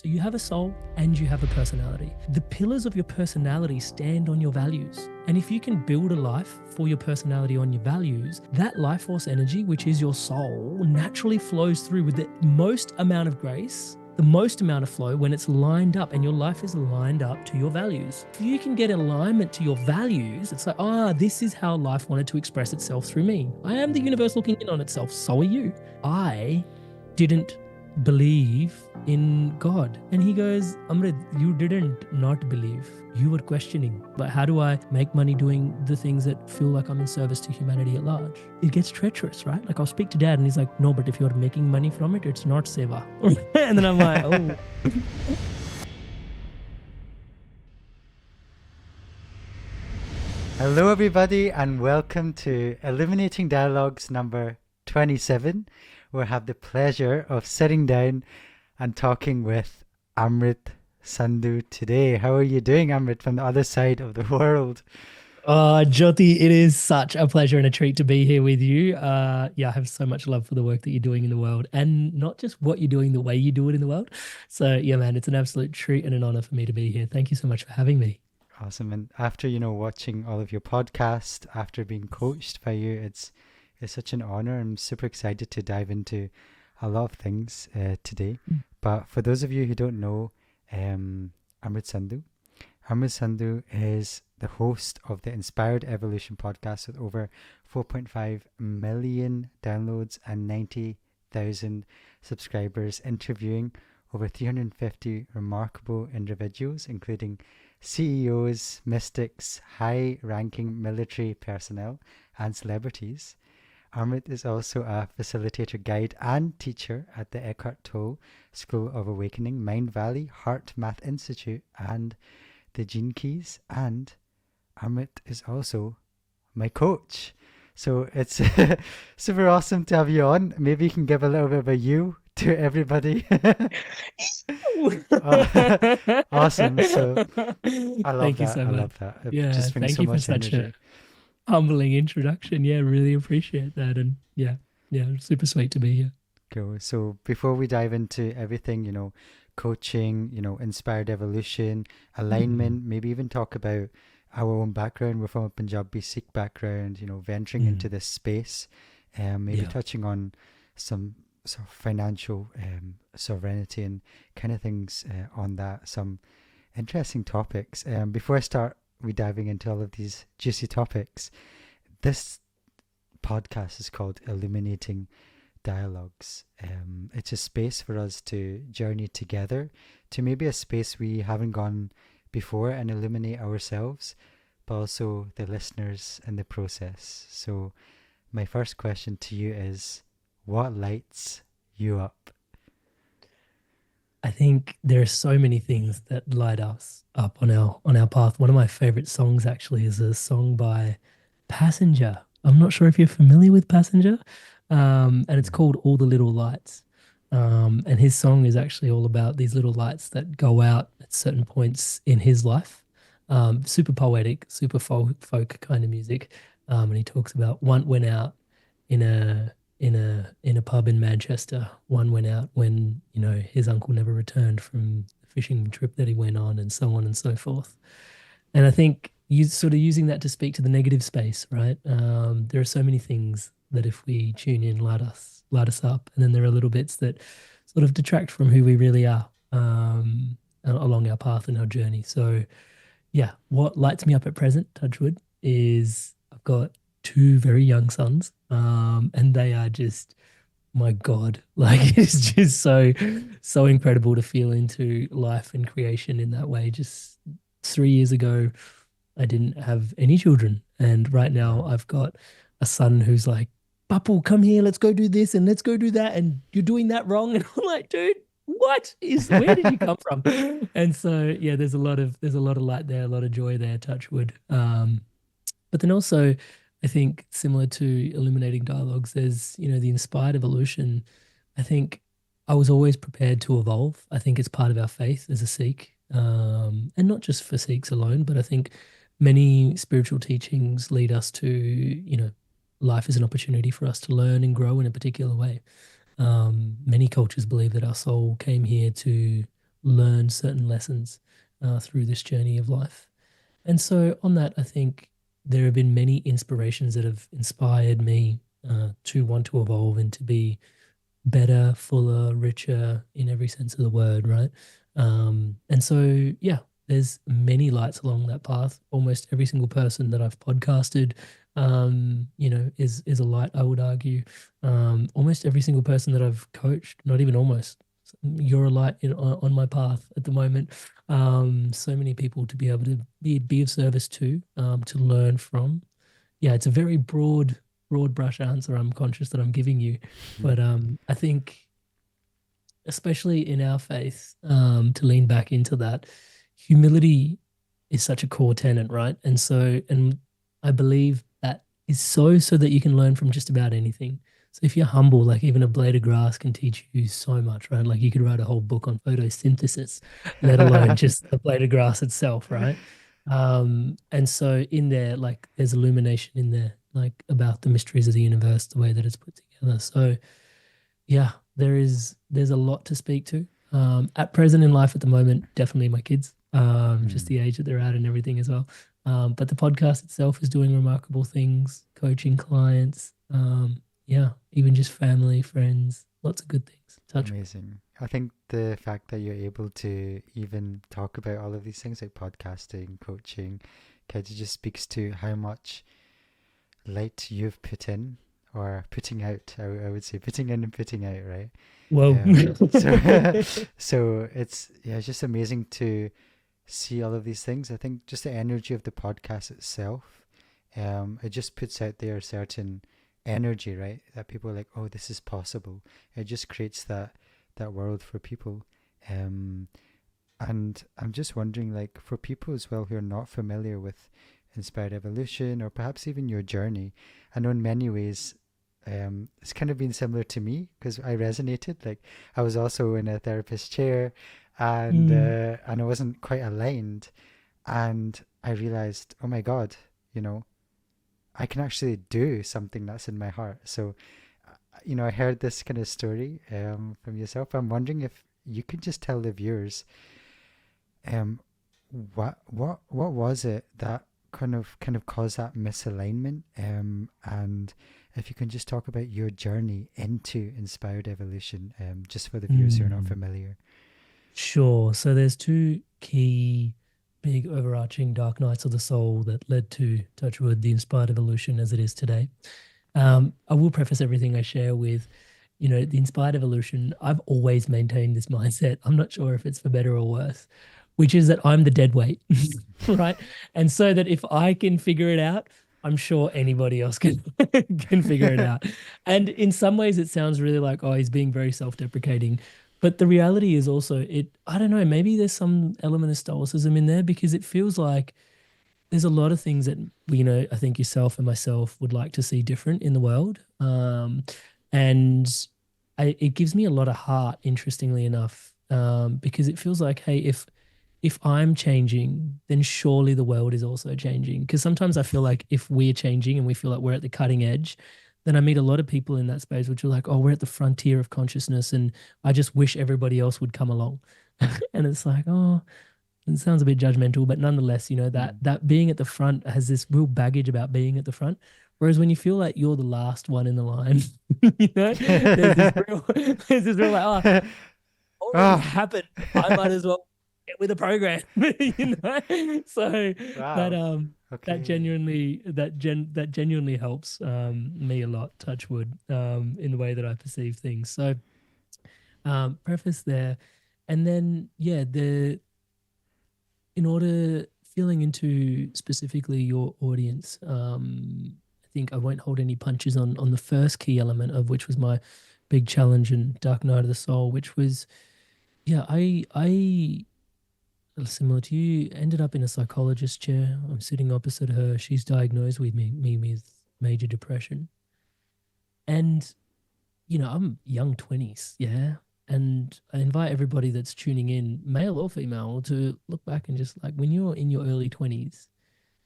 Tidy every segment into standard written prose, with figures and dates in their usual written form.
So you have a soul and you have a personality. The pillars of your personality stand on your values. And if you can build a life for your personality on your values, that life force energy, which is your soul, naturally flows through with the most amount of grace, the most amount of flow when it's lined up and your life is lined up to your values. If you can get alignment to your values, it's like, this is how life wanted to express itself through me. I am the universe looking in on itself. So are you. I didn't believe in God. And he goes, Amrit, you didn't not believe. You were questioning. But how do I make money doing the things that feel like I'm in service to humanity at large? It gets treacherous, right? Like I'll speak to dad and he's like, no, but if you're making money from it, it's not seva. And then I'm like, oh. Hello everybody and welcome to Illuminating Dialogues number 27. We'll have the pleasure of sitting down and talking with Amrit Sandhu today. How are you doing, Amrit, from the other side of the world? Jhoty, it is such a pleasure and a treat to be here with you. I have so much love for the work that you're doing in the world, and not just what you're doing, the way you do it in the world. So yeah, man, it's an absolute treat and an honor for me to be here. Thank you so much for having me. Awesome. And after, watching all of your podcasts, after being coached by you, it's such an honor. I'm super excited to dive into a lot of things today. But for those of you who don't know Amrit Sandhu is the host of the Inspired Evolution podcast with over 4.5 million downloads and 90,000 subscribers, interviewing over 350 remarkable individuals, including CEOs, mystics, high-ranking military personnel, and celebrities. Amrit is also a facilitator, guide, and teacher at the Eckhart Tolle School of Awakening, Mindvalley, HearthMath Institute, and the Gene Keys. And Amrit is also my coach. So it's super awesome to have you on. Maybe you can give a little bit of a you to everybody. Awesome. So I love Thank you that. so I much. love that. It Yeah, just brings thank so you for much such energy. a humbling introduction. Yeah, really appreciate that. And yeah, super sweet to be here. Cool. So before we dive into everything, coaching, inspired evolution, alignment, maybe even talk about our own background. We're from a Punjabi Sikh background, venturing into this space, maybe touching on some sort of financial sovereignty and kind of things on that, some interesting topics. Before I start diving into all of these juicy topics, this podcast is called Illuminating Dialogues. It's a space for us to journey together to maybe a space we haven't gone before and illuminate ourselves, but also the listeners in the process. So my first question to you is, what lights you up? I think there are so many things that light us up on our path. One of my favorite songs actually is a song by Passenger. I'm not sure if you're familiar with Passenger, and it's called All the Little Lights. And his song is actually all about these little lights that go out at certain points in his life. Super poetic, super folk kind of music. And he talks about one went out in a pub in Manchester. One went out when his uncle never returned from the fishing trip that he went on, and so on and so forth. And I think you sort of using that to speak to the negative space, right? There are so many things that if we tune in, light us up, and then there are little bits that sort of detract from who we really are along our path and our journey. So, yeah, what lights me up at present, touchwood, is I've got two very young sons, and they are just, my God, like it's just so incredible to feel into life and creation in that way. Just 3 years ago, I didn't have any children, and right now I've got a son who's like, Papu, come here, let's go do this and let's go do that, and you're doing that wrong. And I'm like, dude, where did you come from? And so yeah, there's a lot of light there, a lot of joy there, touchwood. But then also, I think similar to Illuminating Dialogues, there's the inspired evolution. I think I was always prepared to evolve. I think it's part of our faith as a Sikh, and not just for Sikhs alone, but I think many spiritual teachings lead us to life is an opportunity for us to learn and grow in a particular way. Many cultures believe that our soul came here to learn certain lessons through this journey of life. And so, on that, I think there have been many inspirations that have inspired me to want to evolve and to be better, fuller, richer in every sense of the word, right? And so, yeah, there's many lights along that path. Almost every single person that I've podcasted, is a light, I would argue. Almost every single person that I've coached, not even almost, you're a light on my path at the moment. So many people to be able to be of service to learn from. Yeah, it's a very broad brush answer. I'm conscious that I'm giving you, but I think especially in our faith, to lean back into that, humility is such a core tenet, right? And I believe that is so that you can learn from just about anything. So if you're humble, like even a blade of grass can teach you so much, right? Like you could write a whole book on photosynthesis, let alone just the blade of grass itself, right? And so in there, like there's illumination in there, like about the mysteries of the universe, the way that it's put together. So yeah, there's a lot to speak to. At present in life at the moment, definitely my kids, just Mm, the age that they're at and everything as well. But the podcast itself is doing remarkable things, coaching clients, yeah, even just family, friends, lots of good things. Touch wood. amazing. I think the fact that you're able to even talk about all of these things like podcasting, coaching, kind of just speaks to how much light you've put in or putting out. I would say putting in and putting out, right? Whoa. So, so it's just amazing to see all of these things. I think just the energy of the podcast itself, it just puts out there a certain energy, right? That people are like, oh, this is possible. It just creates that world for people. Um, and I'm just wondering, like, for people as well who are not familiar with inspired evolution or perhaps even your journey, I know in many ways it's kind of been similar to me because I resonated. Like, I was also in a therapist chair, Mm, and I wasn't quite aligned, and I realized, oh my God, you know, I can actually do something that's in my heart. So, I heard this kind of story from yourself. I'm wondering if you could just tell the viewers um, what was it that kind of caused that misalignment? And if you can just talk about your journey into inspired evolution, just for the viewers who are not mm. familiar. Sure. So there's two key big overarching dark nights of the soul that led to Touchwood, the inspired evolution as it is today. I will preface everything I share with, the inspired evolution. I've always maintained this mindset. I'm not sure if it's for better or worse, which is that I'm the dead weight, right? And so that if I can figure it out, I'm sure anybody else can can figure it out. And in some ways, it sounds really like, oh, he's being very self-deprecating. But the reality is also I don't know, maybe there's some element of stoicism in there because it feels like there's a lot of things that I think yourself and myself would like to see different in the world, and it gives me a lot of heart, interestingly enough, because it feels like, hey, if I'm changing, then surely the world is also changing. Because sometimes I feel like if we're changing and we feel like we're at the cutting edge, then I meet a lot of people in that space which are like, oh, we're at the frontier of consciousness, and I just wish everybody else would come along. And it's like, oh, it sounds a bit judgmental, but nonetheless, that Mm. that being at the front has this real baggage about being at the front. Whereas when you feel like you're the last one in the line, there's this real, there's this real like, oh, already Oh, happened. I might as well get with the program, So that wow. that Okay. genuinely that genuinely helps me a lot. Touch wood, in the way that I perceive things. So preface there, and then yeah, the in order feeling into specifically your audience, I think I won't hold any punches on the first key element of which was my big challenge and dark night of the soul, which was yeah, I similar to you ended up in a psychologist chair. I'm sitting opposite her. She's diagnosed with me with major depression, and I'm young 20s, yeah. And I invite everybody that's tuning in, male or female, to look back and just like when you're in your early 20s,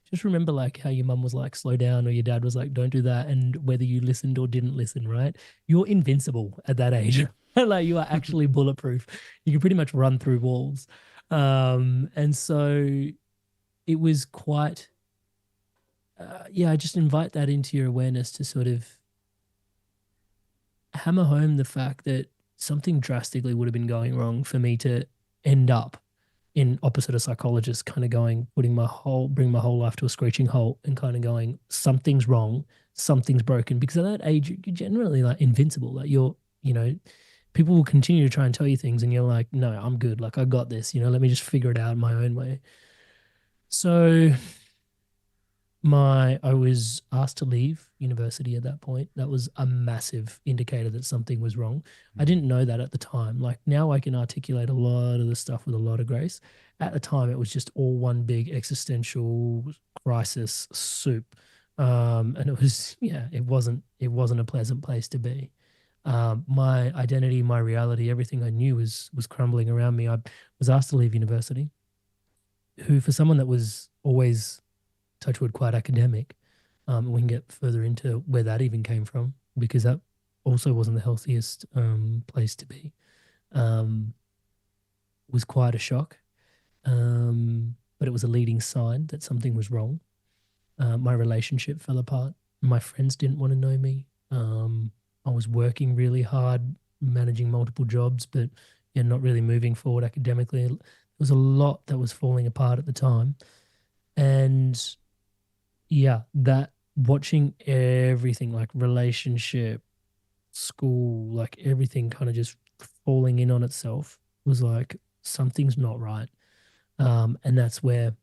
just remember like how your mum was like, slow down, or your dad was like, don't do that. And whether you listened or didn't listen, right? You're invincible at that age. Like you are actually bulletproof. You can pretty much run through walls. And so it was quite, yeah, I just invite that into your awareness to sort of hammer home the fact that something drastically would have been going wrong for me to end up in opposite a psychologist, kind of going, bring my whole life to a screeching halt and kind of going, something's wrong, something's broken. Because at that age, you're generally like invincible. Like you know, people will continue to try and tell you things and you're like, no, I'm good. Like I got this, let me just figure it out my own way. So I was asked to leave university at that point. That was a massive indicator that something was wrong. I Mm, didn't know that at the time. Like now I can articulate a lot of the stuff with a lot of grace. At the time it was just all one big existential crisis soup. And it was yeah, it wasn't a pleasant place to be. My identity, my reality, everything I knew was crumbling around me. I was asked to leave university, who for someone that was always touchwood quite academic. We can get further into where that even came from because that also wasn't the healthiest place to be. Um, was quite a shock, but it was a leading sign that something was wrong. My relationship fell apart. My friends didn't want to know me. I was working really hard, managing multiple jobs, but yeah, not really moving forward academically. There was a lot that was falling apart at the time, and yeah, that watching everything like relationship, school, like everything kind of just falling in on itself was like something's not right. And that's where,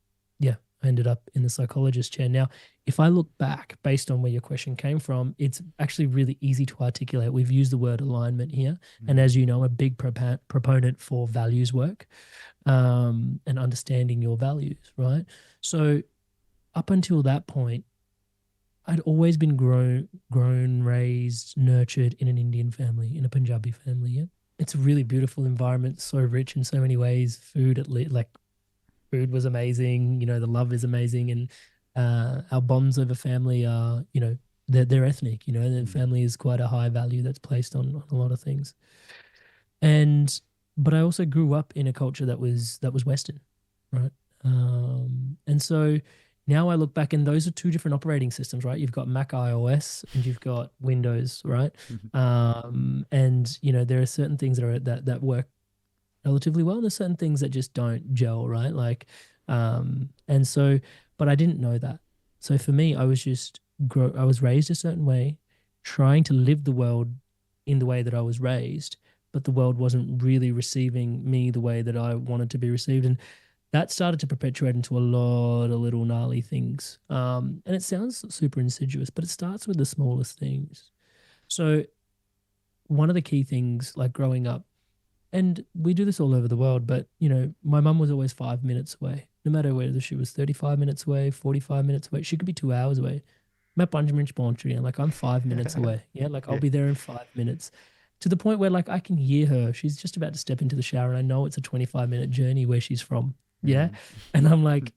yeah, I ended up in the psychologist chair. Now, if I look back based on where your question came from, it's actually really easy to articulate. We've used the word alignment here. And mm, as you know, I'm a big proponent for values work and understanding your values, right? So up until that point, I'd always been raised, nurtured in an Indian family, in a Punjabi family. Yeah, it's a really beautiful environment, so rich in so many ways. Like food was amazing. The love is amazing, and our bonds over family are, they're ethnic. The mm, family is quite a high value that's placed on a lot of things. And but I also grew up in a culture that was Western, right? And so now I look back, and those are two different operating systems, right? You've got Mac iOS and you've got Windows, right? mm, And there are certain things that work relatively well, and there's certain things that just don't gel, right? Like, and so, but I didn't know that. So for me, I was raised a certain way, trying to live the world in the way that I was raised, but the world wasn't really receiving me the way that I wanted to be received. And that started to perpetuate into a lot of little gnarly things. And it sounds super insidious, but it starts with the smallest things. So one of the key things, like growing up, and we do this all over the world, but my mum was always 5 minutes away, no matter whether she was 35 minutes away, 45 minutes away. She could be 2 hours away. I'm at Bunjaminch Bantry, and like I'm 5 minutes away. Yeah, like I'll yeah. be there in 5 minutes. To the point where like I can hear her. She's just about to step into the shower, and I know it's a 25-minute journey where she's from. Yeah. Mm, And I'm like,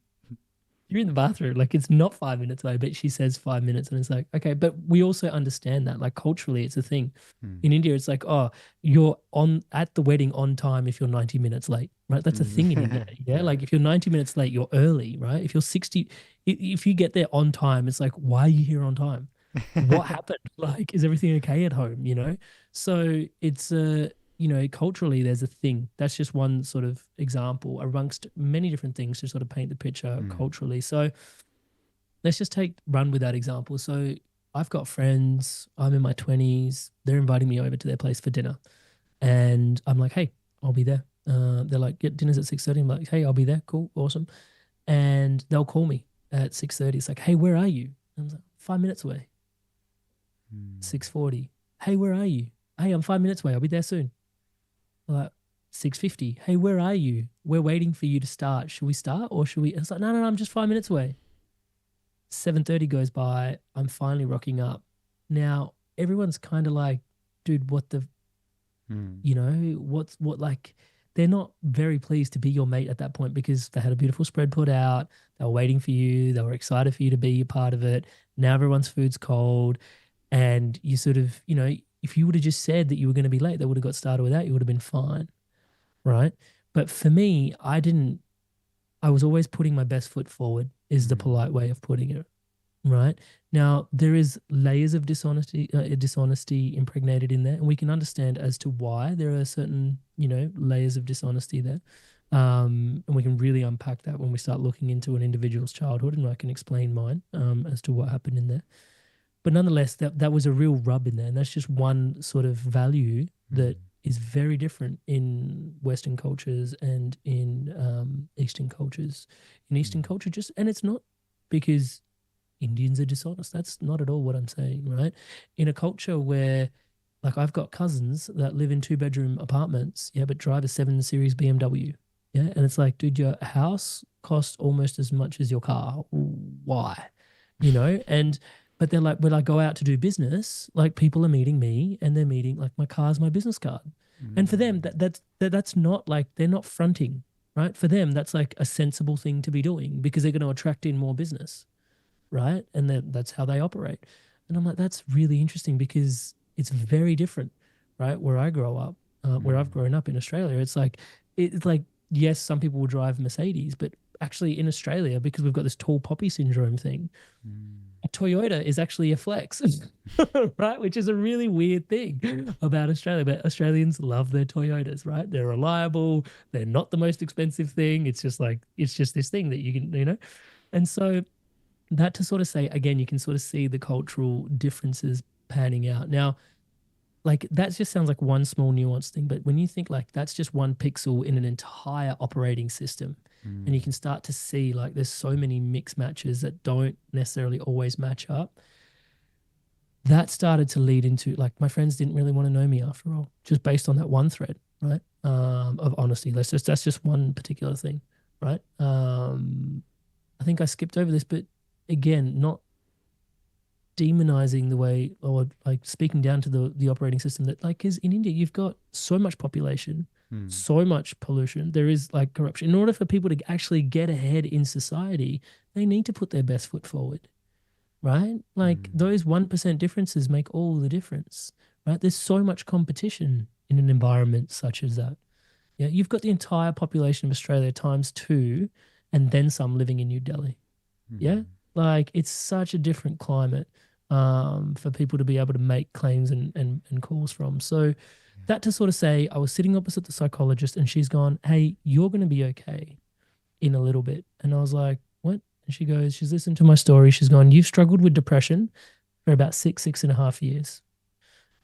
you're in the bathroom. Like it's not 5 minutes away, but she says 5 minutes. And it's like, okay, but we also understand that. Like culturally, it's a thing. mm, In India, it's like, oh, you're on at the wedding on time if you're 90 minutes late, right? That's a thing in India. mm. Yeah. Yeah. Like if you're 90 minutes late, you're early, right? If you're 60, if you get there on time, it's like, why are you here on time? What happened? Like, is everything okay at home? So it's culturally there's a thing. That's just one sort of example amongst many different things to sort of paint the picture Mm, culturally. So let's just run with that example. So I've got friends, I'm in my 20s, they're inviting me over to their place for dinner. And I'm like, hey, I'll be there. They're like, yeah, dinner's at 6:30. I'm like, hey, I'll be there. Cool, awesome. And they'll call me at 6:30. It's like, hey, where are you? And I was like, 5 minutes away. mm, 6:40. Hey, where are you? Hey, I'm 5 minutes away. I'll be there soon. Like 6:50. Hey, where are you? We're waiting for you to start. Should we start or should we? It's like, no, no, no, I'm just 5 minutes away. 7:30 goes by. I'm finally rocking up. Now, everyone's kind of like, dude, what the, mm, what, like, they're not very pleased to be your mate at that point because they had a beautiful spread put out. They were waiting for you. They were excited for you to be a part of it. Now everyone's food's cold. And you sort of, if you would have just said that you were going to be late, they would have got started without you, would have been fine, right? But for me, I didn't. I was always putting my best foot forward. Is the Mm. polite way of putting it, right? Now there is layers of dishonesty impregnated in there, and we can understand as to why there are certain, layers of dishonesty there. And we can really unpack that when we start looking into an individual's childhood, and I can explain mine as to what happened in there. But nonetheless, that was a real rub in there, and that's just one sort of value that Mm. is very different in Western cultures and in Eastern cultures. In Eastern Mm. culture, and it's not because Indians are dishonest. That's not at all what I'm saying, right? In a culture where, like, I've got cousins that live in 2-bedroom apartments, yeah, but drive a 7 Series BMW, yeah, and it's like, dude, your house costs almost as much as your car. Why? And but they're like, when I go out to do business, like people are meeting me and they're meeting like my car's my business card, and for them Mm. that's not like they're not fronting, right? For them, that's like a sensible thing to be doing because they're going to attract in more business, right? And that's how they operate. And I'm like, that's really interesting because it's very different, right? Where I grow up, where I've Mm. grown up in Australia, it's like yes, some people will drive Mercedes, but actually in Australia, because we've got this tall poppy syndrome thing, Mm. a Toyota is actually a flex, right? Which is a really weird thing about Australia. But Australians love their Toyotas, right? They're reliable. They're not the most expensive thing. It's just this thing that you can. And so that to sort of say again, you can sort of see the cultural differences panning out. Now, like that just sounds like one small nuanced thing, but when you think like that's just one pixel in an entire operating system, and you Mm. can start to see like there's so many mix matches that don't necessarily always match up. That started to lead into like my friends didn't really want to know me after all, just based on that one thread, right? Of honesty. That's just one particular thing, right? I think I skipped over this, but again, not demonizing the way or like speaking down to the operating system that like because in India you've got so much population, Mm. so much pollution, there is like corruption. In order for people to actually get ahead in society, they need to put their best foot forward, right? Like Mm. those 1% differences make all the difference, right? There's so much competition in an environment such as that. Yeah, you've got the entire population of Australia times two and then some living in New Delhi. Yeah. Mm. Like it's such a different climate for people to be able to make claims and calls from. So Yeah. that to sort of say, I was sitting opposite the psychologist and she's gone, hey, you're going to be okay in a little bit. And I was like, what? And she goes, she's listened to my story. She's gone, you've struggled with depression for about 6.5 years.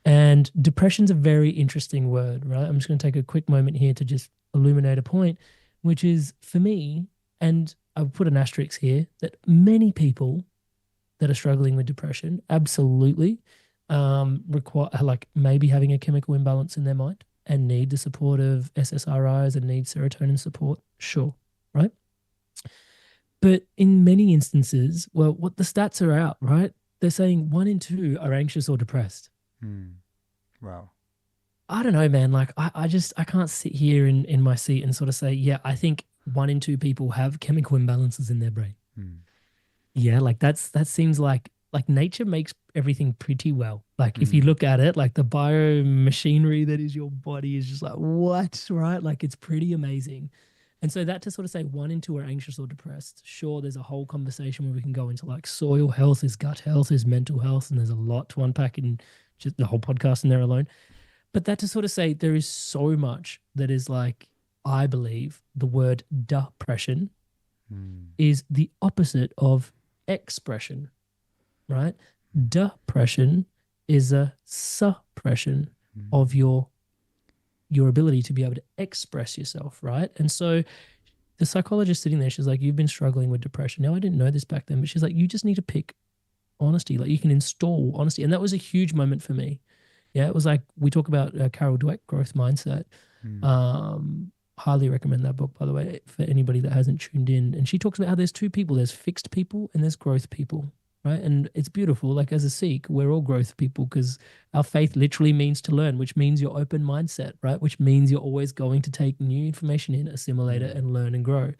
And depression's a very interesting word, right? I'm just going to take a quick moment here to just illuminate a point, which is for me, and I'll put an asterisk here, that many people that are struggling with depression absolutely require, like maybe having a chemical imbalance in their mind and need the support of SSRIs and need serotonin support. Sure, right? But in many instances, well, what the stats are out, right? They're saying 1 in 2 are anxious or depressed. Mm. Wow. I don't know, man. Like I can't sit here in my seat and sort of say, yeah, I think 1 in 2 people have chemical imbalances in their brain. Mm. Yeah, like that seems like nature makes everything pretty well. Like if you Mm. look at it, like the biomachinery that is your body is just like what, right? Like it's pretty amazing. And so that to sort of say 1 in 2 are anxious or depressed. Sure, there's a whole conversation where we can go into like soil health, is gut health, is mental health, and there's a lot to unpack in just the whole podcast in there alone. But that to sort of say there is so much that is like, I believe the word depression Mm. is the opposite of expression, right? Depression is a suppression of Mm. your ability to be able to express yourself, right? And so the psychologist sitting there, she's like, you've been struggling with depression. Now I didn't know this back then, but she's like, you just need to pick honesty. Like you can install honesty. And that was a huge moment for me. Yeah, it was like we talk about Carol Dweck, growth mindset. Mm. Highly recommend that book, by the way, for anybody that hasn't tuned in. And she talks about how there's two people: there's fixed people and there's growth people, right? And it's beautiful. Like as a Sikh, we're all growth people because our faith literally means to learn, which means your open mindset, right? Which means you're always going to take new information in, assimilate it, Mm. and learn and grow.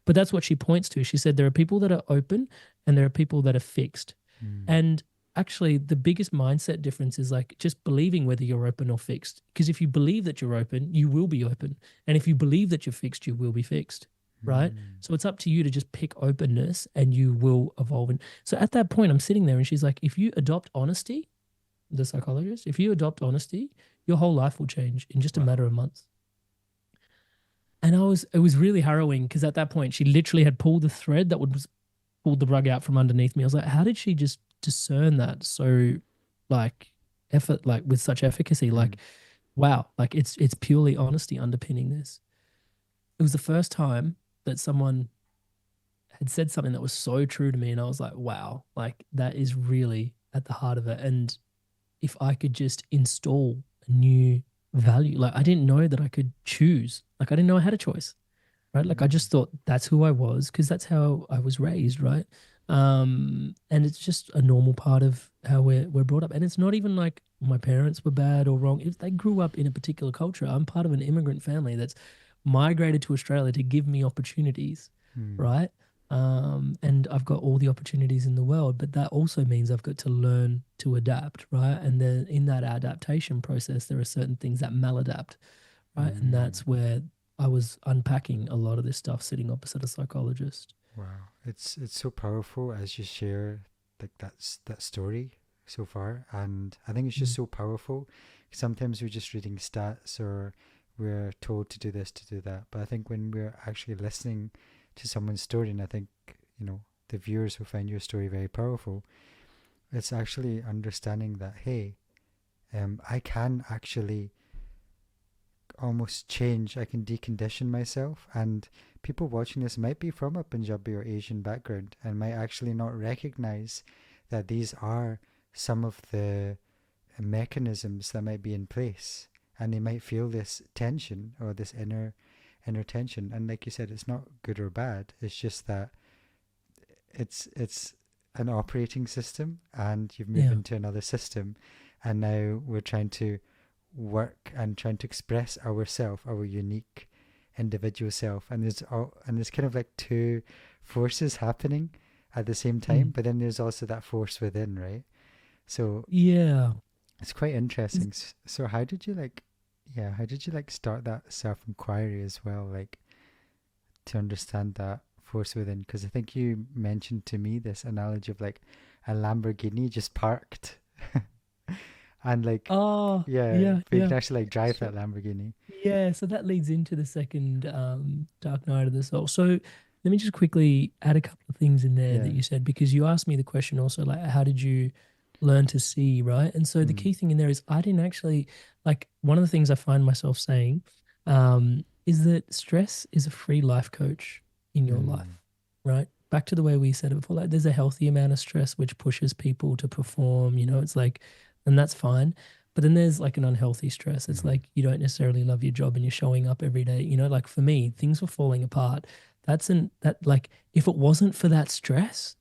But that's what she points to. She said there are people that are open and there are people that are fixed. Mm. And actually the biggest mindset difference is like just believing whether you're open or fixed. Because if you believe that you're open, you will be open. And if you believe that you're fixed, you will be fixed. Right. Mm. So it's up to you to just pick openness and you will evolve. And so at that point, I'm sitting there and she's like, if you adopt honesty, the psychologist, if you adopt honesty, your whole life will change in just a Wow. matter of months. And it was really harrowing because at that point, she literally had pulled the thread that would pulled the rug out from underneath me. I was like, how did she just discern that so like effort, like with such efficacy? Mm. Like, wow, like it's purely honesty underpinning this. It was the first time that someone had said something that was so true to me, and I was like, wow, like that is really at the heart of it. And if I could just install a new value, like I didn't know that I could choose, like I didn't know I had a choice, right? Like I Mm. just thought that's who I was because that's how I was raised, right? And it's just a normal part of how we're brought up. And it's not even like my parents were bad or wrong. If they grew up in a particular culture, I'm part of an immigrant family that's migrated to Australia to give me opportunities, Mm. right? And I've got all the opportunities in the world, but that also means I've got to learn to adapt, right? And then in that adaptation process, there are certain things that maladapt, right? And Mm. that's where I was unpacking a lot of this stuff sitting opposite a psychologist. Wow, it's so powerful as you share like that story so far, and I think it's just Mm. so powerful. Sometimes we're just reading stats or we're told to do this, to do that, but I think when we're actually listening to someone's story, and I think the viewers will find your story very powerful. It's actually understanding that hey, I can actually almost change. I can decondition myself, and people watching this might be from a Punjabi or Asian background and might actually not recognize that these are some of the mechanisms that might be in place, and they might feel this tension or this inner tension. And like you said, it's not good or bad. It's just that it's an operating system, and you've moved Yeah. into another system, and now we're trying to work and trying to express ourself, our unique individual self. And there's kind of like two forces happening at the same time, Mm. but then there's also that force within, right? So Yeah. it's quite interesting. So how did you like, yeah, how did you like start that self inquiry as well, like to understand that force within? Because I think you mentioned to me this analogy of like a Lamborghini just parked and like, Oh, yeah, yeah, but you yeah. can actually like drive So that Lamborghini. yeah, so that leads into the second Dark Night of the Soul. So let me just quickly add a couple of things in there that Yeah. you said because you asked me the question also like how did you learn to see, right? And so the Mm. key thing in there is I didn't actually like one of the things I find myself saying is that stress is a free life coach in your Mm. life, right? Back to the way we said it before, like there's a healthy amount of stress which pushes people to perform, it's like, and that's fine. But then there's like an unhealthy stress. It's Mm. like you don't necessarily love your job and you're showing up every day. Like for me, things were falling apart. That like if it wasn't for that stress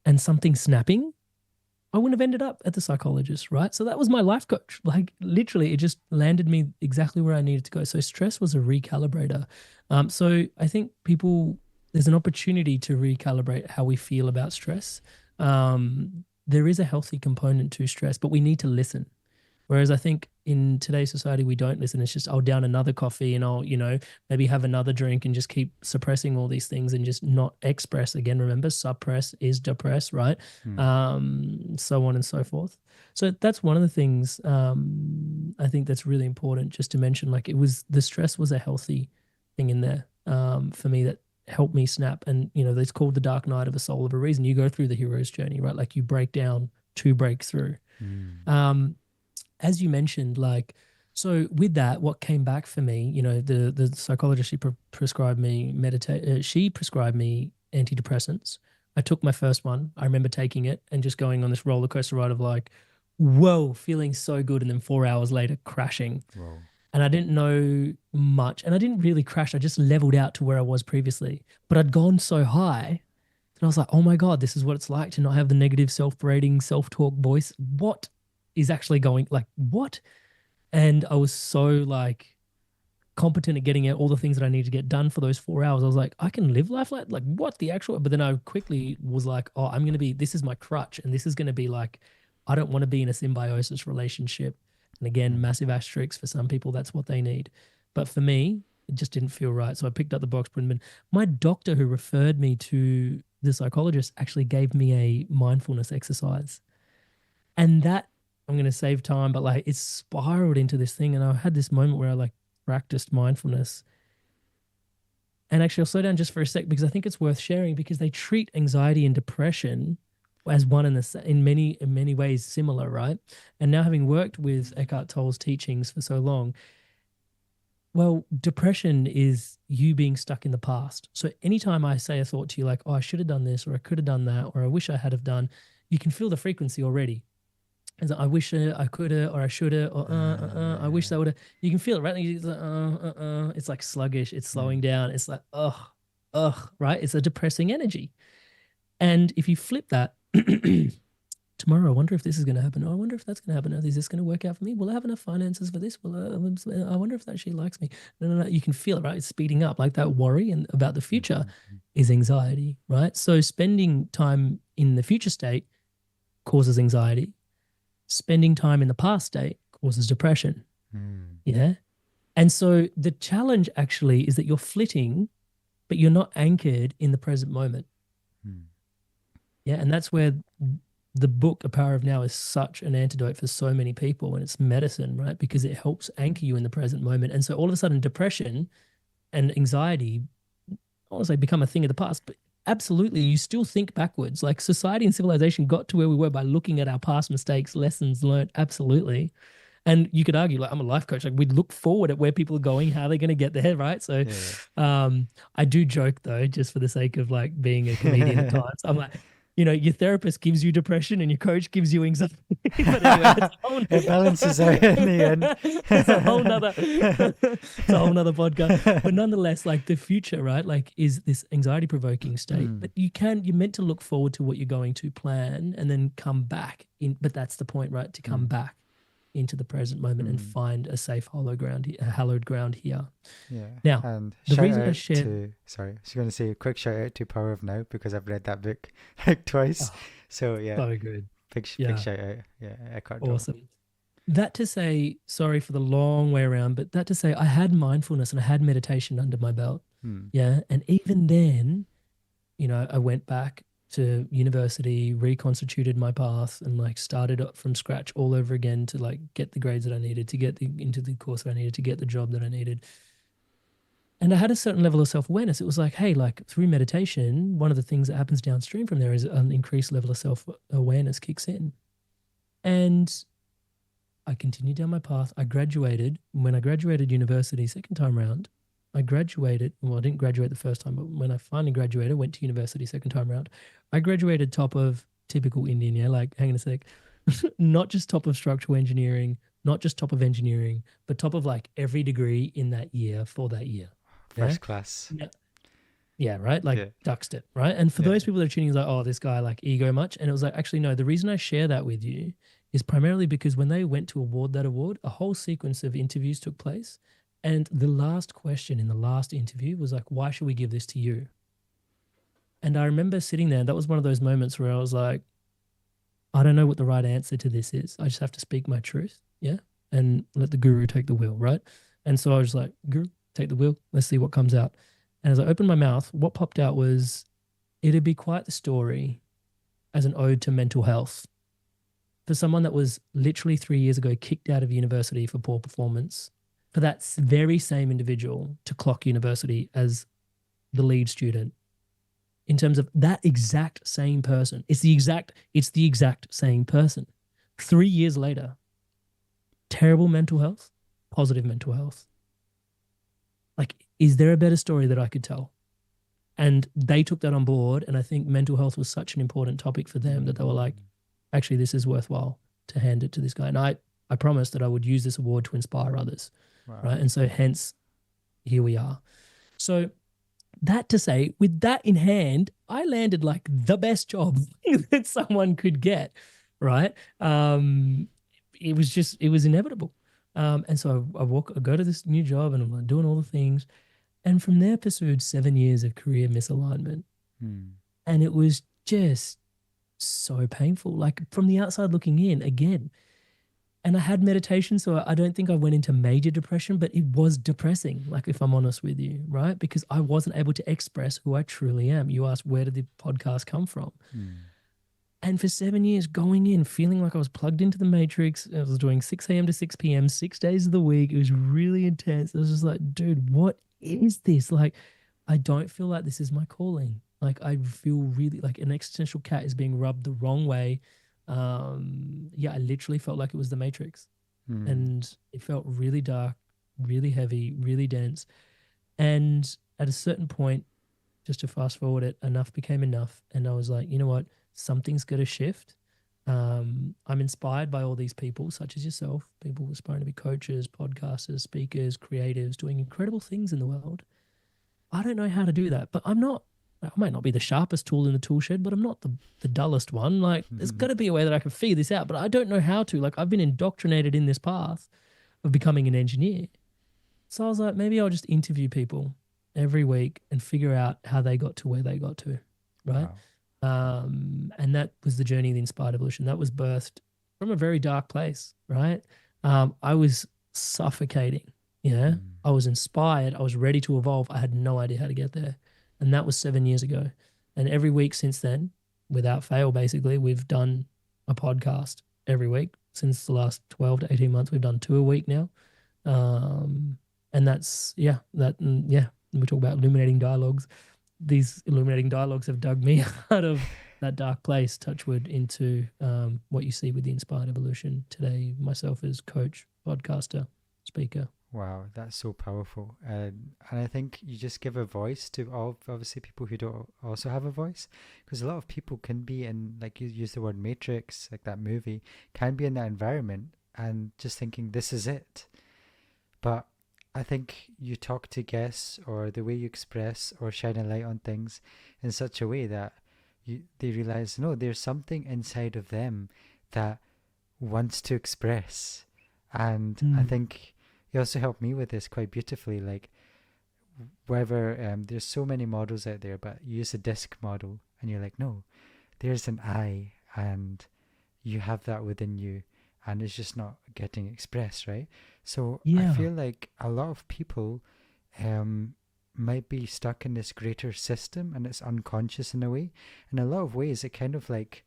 and something snapping, I wouldn't have ended up at the psychologist, right? So that was my life coach. Like literally, it just landed me exactly where I needed to go. So stress was a recalibrator. So I think there's an opportunity to recalibrate how we feel about stress. There is a healthy component to stress, but we need to listen. Whereas I think in today's society, we don't listen. It's just, I'll down another coffee and I'll, maybe have another drink and just keep suppressing all these things and just not express. Again, remember, suppress is depress, right? Mm. So on and so forth. So that's one of the things I think that's really important just to mention. Like the stress was a healthy thing in there for me that helped me snap. And, it's called the dark night of a soul of a reason. You go through the hero's journey, right? Like you break down to break through. Mm. Um, as you mentioned, like, so with that, what came back for me, the psychologist, prescribed me meditate. She prescribed me antidepressants. I took my first one. I remember taking it and just going on this roller coaster ride of like, whoa, feeling so good, and then 4 hours later crashing. Wow. And I didn't know much, and I didn't really crash. I just leveled out to where I was previously, but I'd gone so high that I was like, oh my god, this is what it's like to not have the negative self-rating, self-talk voice. What is actually going like what? And I was so like competent at getting out all the things that I need to get done for those 4 hours. I was like, I can live life like what the actual, but then I quickly was like, oh, I'm going to be, this is my crutch. And this is going to be like, I don't want to be in a symbiosis relationship. And again, Mm. massive asterisks for some people, that's what they need. But for me, it just didn't feel right. So I picked up the box print. My doctor who referred me to the psychologist actually gave me a mindfulness exercise. And that, I'm going to save time, but like it spiraled into this thing. And I had this moment where I like practiced mindfulness. And actually, I'll slow down just for a sec because I think it's worth sharing because they treat anxiety and depression as one in the in many ways similar, right? And now having worked with Eckhart Tolle's teachings for so long, well, depression is you being stuck in the past. So anytime I say a thought to you like, oh, I should have done this, or I could have done that, or I wish I had have done, you can feel the frequency already. It's like, I wish I could have, or I should have, or I wish Yeah. that would have. You can feel it, right? It's like, it's like sluggish. It's slowing Mm. down. It's like, right? It's a depressing energy. And if you flip that, tomorrow, I wonder if this is going to happen. Oh, I wonder if that's going to happen. Is this going to work out for me? Will I have enough finances for this? I wonder if that she likes me. No. You can feel it, right? It's speeding up. Like that worry and about the future Mhm. is anxiety, right? So spending time in the future state causes anxiety. Spending time in the past state causes depression. Mm. Yeah. And so the challenge actually is that you're flitting, but you're not anchored in the present moment. Mm. Yeah. And that's where the book, A Power of Now, is such an antidote for so many people. And it's medicine, right? Because it helps anchor you in the present moment. And so all of a sudden, depression and anxiety, I want to say become a thing of the past, but absolutely, you still think backwards. Like society and civilization got to where we were by looking at our past mistakes, lessons learned. Absolutely. And you could argue, like, I'm a life coach, like, we'd look forward at where people are going, how they're going to get there, right? So, Yeah. I do joke though, just for the sake of like being a comedian at times. I'm like, your therapist gives you depression and your coach gives you anxiety. But anyway, It balances out in the end. it's a whole nother, it's a whole nother podcast. But nonetheless, like the future, right? Like is this anxiety provoking state. Mm. But you're meant to look forward to what you're going to plan and then come back in. But that's the point, right? To come Mm. back into the present moment and Mm. find a safe hallowed ground here. Yeah. Now, And the shout reason I out shared, to, sorry, I was going to say a quick shout out to Power of Now because I've read that book like twice. oh, So yeah, so good. big Yeah, shout out. Yeah, Eckhart Tolle. awesome. That to say, sorry for the long way around, but that to say, I had mindfulness and I had meditation under my belt. Hmm. Yeah. And even then, I went back to university, reconstituted my path, and like started up from scratch all over again to like get the grades that I needed, to get into the course that I needed, to get the job that I needed. And I had a certain level of self-awareness. It was like, hey, like through meditation, one of the things that happens downstream from there is an increased level of self-awareness kicks in. And I continued down my path. I graduated. When I graduated university second time round, I graduated. Well, I didn't graduate the first time, but when I finally graduated, went to university second time round, I graduated top of typical Indian, yeah, like, hang on a sec, not just top of structural engineering, not just top of engineering, but top of like every degree in that year for that year. Yeah. First class. Yeah. Yeah, right? Like Yeah. ducked it, right? And for Yeah. those people that are tuning, is like, oh, this guy like ego much. And it was like, actually, no, the reason I share that with you is primarily because when they went to award that award, a whole sequence of interviews took place. And the last question in the last interview was like, why should we give this to you? And I remember sitting there, and that was one of those moments where I was like, I don't know what the right answer to this is. I just have to speak my truth. Yeah. And let the guru take the wheel. Right. And so I was like, guru, take the wheel. Let's see what comes out. And as I opened my mouth, what popped out was, it'd be quite the story as an ode to mental health. For someone that was literally 3 years ago kicked out of university for poor performance, for that very same individual to clock university as the lead student, in terms of that exact same person, it's the exact same person. 3 years later, terrible mental health, positive mental health. Like, is there a better story that I could tell? And they took that on board. And I think mental health was such an important topic for them that they were like, actually, this is worthwhile to hand it to this guy. And I promised that I would use this award to inspire others. Wow. Right. And so hence here we are. So that to say, with that in hand, I landed like the best job that someone could get. Right. It was inevitable. And so I go to this new job and I'm like doing all the things. And from there, pursued 7 years of career misalignment. Hmm. And it was just so painful. Like from the outside looking in, again, and I had meditation, so I don't think I went into major depression, but it was depressing, like if I'm honest with you, right? Because I wasn't able to express who I truly am. You asked, where did the podcast come from? Hmm. And for 7 years, going in, feeling like I was plugged into the matrix, I was doing 6 a.m. to 6 p.m., 6 days of the week. It was really intense. I was just like, dude, what is this? Like, I don't feel like this is my calling. Like, I feel really like an existential cat is being rubbed the wrong way. Yeah, I literally felt like it was the Matrix, Hmm. and it felt really dark, really heavy, really dense. And at a certain point, just to fast forward it, enough became enough. And I was like, you know what? Something's got to shift. I'm inspired by all these people, such as yourself, people aspiring to be coaches, podcasters, speakers, creatives, doing incredible things in the world. I don't know how to do that, but I might not be the sharpest tool in the tool shed, but I'm not the dullest one. Like, there's got to be a way that I can figure this out, but I don't know how to. Like, I've been indoctrinated in this path of becoming an engineer. So I was like, maybe I'll just interview people every week and figure out how they got to where they got to, right? Wow. And that was the journey of the Inspired Evolution. That was birthed from a very dark place, right? I was suffocating, yeah. Hmm. I was inspired. I was ready to evolve. I had no idea how to get there. And that was 7 years ago. And every week since then, without fail, basically, we've done a podcast every week since the last 12 to 18 months. We've done two a week now. Um, and that's, yeah, yeah, we talk about illuminating dialogues. These illuminating dialogues have dug me out of that dark place, touchwood, into what you see with the Inspired Evolution today. Myself as coach, podcaster, speaker. Wow, that's so powerful. And I think you just give a voice to all, obviously, people who don't also have a voice. Because a lot of people can be in, like you use the word matrix, like that movie, can be in that environment and just thinking, this is it. But I think you talk to guests or the way you express or shine a light on things in such a way that they realize, no, there's something inside of them that wants to express. And I Mm. think you also helped me with this quite beautifully. Like, whether there's so many models out there, but you use a disc model and you're like, no, there's an I, and you have that within you, and it's just not getting expressed, right? So I Yeah. feel like a lot of people um, might be stuck in this greater system and it's unconscious in a way. In a lot of ways, it kind of like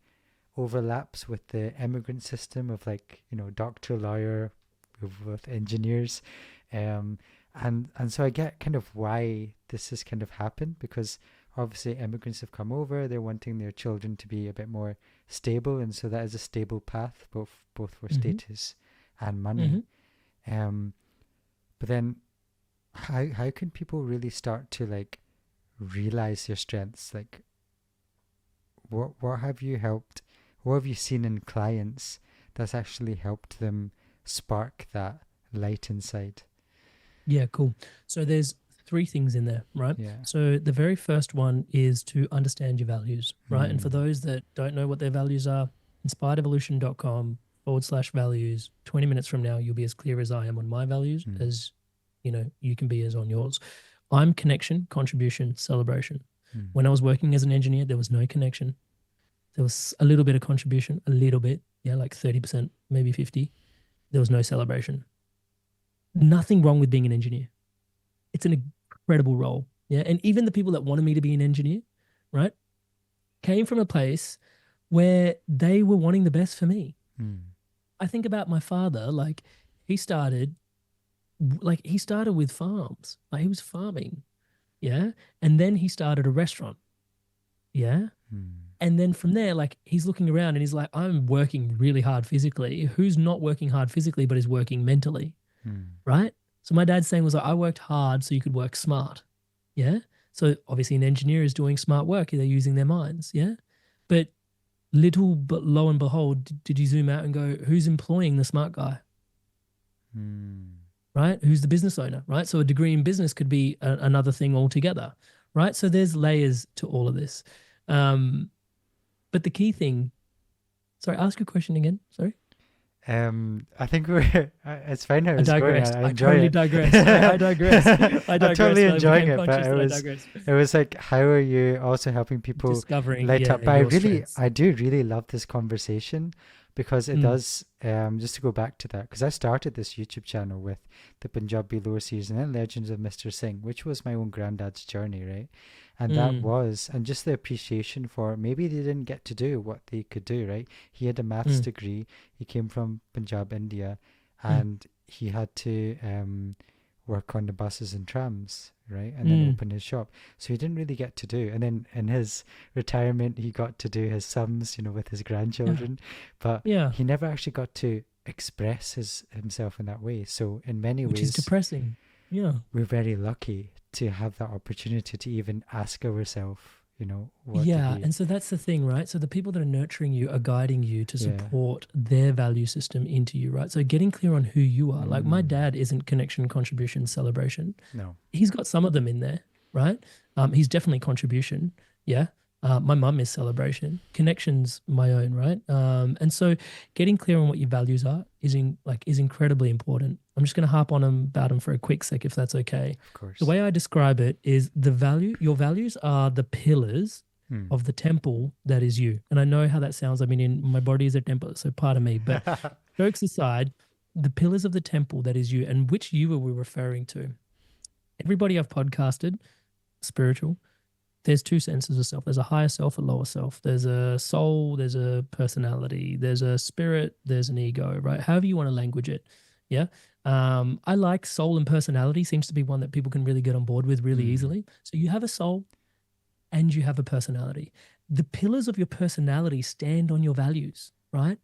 overlaps with the immigrant system of, like, doctor, lawyer, with engineers, um, and so I get kind of why this has kind of happened, because obviously immigrants have come over, they're wanting their children to be a bit more stable, and so that is a stable path, both for Mm-hmm. status and money. Mm-hmm. Um, but then how can people really start to, like, realize their strengths? Like, what have you helped? What have you seen in clients that's actually helped them spark that light inside? Yeah, cool. So there's three things in there, right? Yeah. So the very first one is to understand your values, right? And for Hmm. those that don't know what their values are, inspiredevolution.com/values. 20 minutes from now, you'll be as clear as I am on my values Hmm. as you can be as on yours. I'm connection, contribution, celebration. Hmm. When I was working as an engineer, there was no connection. There was a little bit of contribution, a little bit, yeah, like 30%, maybe 50. There was no celebration. Nothing wrong with being an engineer. It's an incredible role. Yeah. And even the people that wanted me to be an engineer, right, came from a place where they were wanting the best for me. Hmm. I think about my father, like he started he started with farms. Like he was farming. Yeah. And then he started a restaurant. Yeah. Hmm. And then from there, like he's looking around and he's like, I'm working really hard physically. Who's not working hard physically, but is working mentally? Hmm. Right. So my dad's saying was like, I worked hard so you could work smart. Yeah. So obviously an engineer is doing smart work. They're using their minds. Yeah. But little but lo and behold, did you zoom out and go, who's employing the smart guy? Hmm. Right? Who's the business owner? Right? So a degree in business could be another thing altogether. Right? So there's layers to all of this. Um, but the key thing, sorry, ask your question again. Sorry. I think we're. It's fine how I it's going. digressed. I I enjoy totally it. digressed. I digressed. I I'm digressed. totally I enjoying became it, but conscious that I digressed. it was like, how are you also helping people Discovering, light yeah, up? But I your really, strengths. I do really love this conversation because it Mm, does. Just to go back to that, because I started this YouTube channel with the Punjabi lore series and then Legends of Mr. Singh, which was my own granddad's journey, right? And that mm, was, and just the appreciation for maybe they didn't get to do what they could do, right? He had a maths mm, degree. He came from Punjab, India, mm, and he had to work on the buses and trams, right? And then mm. open his shop. So he didn't really get to do. And then in his retirement, he got to do his sums, with his Yeah, grandchildren, but yeah. he never actually got to express himself in that way. So in many Which is ways, depressing. Yeah. we're very lucky to have that opportunity to even ask ourselves, what do Yeah, we, and so that's the thing, right? So the people that are nurturing you are guiding you to yeah, support their value system into you, right? So getting clear on who you are. Like my mm, dad isn't connection, contribution, celebration. no, He's got some of them in there, right? He's definitely contribution. Yeah. My mum is celebration. Connection's my own, right? And so getting clear on what your values are is incredibly important. I'm just going to harp on them about them for a quick sec, if that's okay. of The course. way I describe it is your values are the pillars Mm. of the temple that is you. And I know how that sounds. I mean, in my body is a temple, so pardon me. But jokes aside, the pillars of the temple that is you, and which you are we referring to? Everybody I've podcasted, spiritual, there's two senses of self. There's a higher self, a lower self. There's a soul, there's a personality, there's a spirit, there's an ego, right? However you want to language it. Yeah. I like soul and personality, seems to be one that people can really get on board with really Mm. easily. So you have a soul and you have a personality. The pillars of your personality stand on your values, right?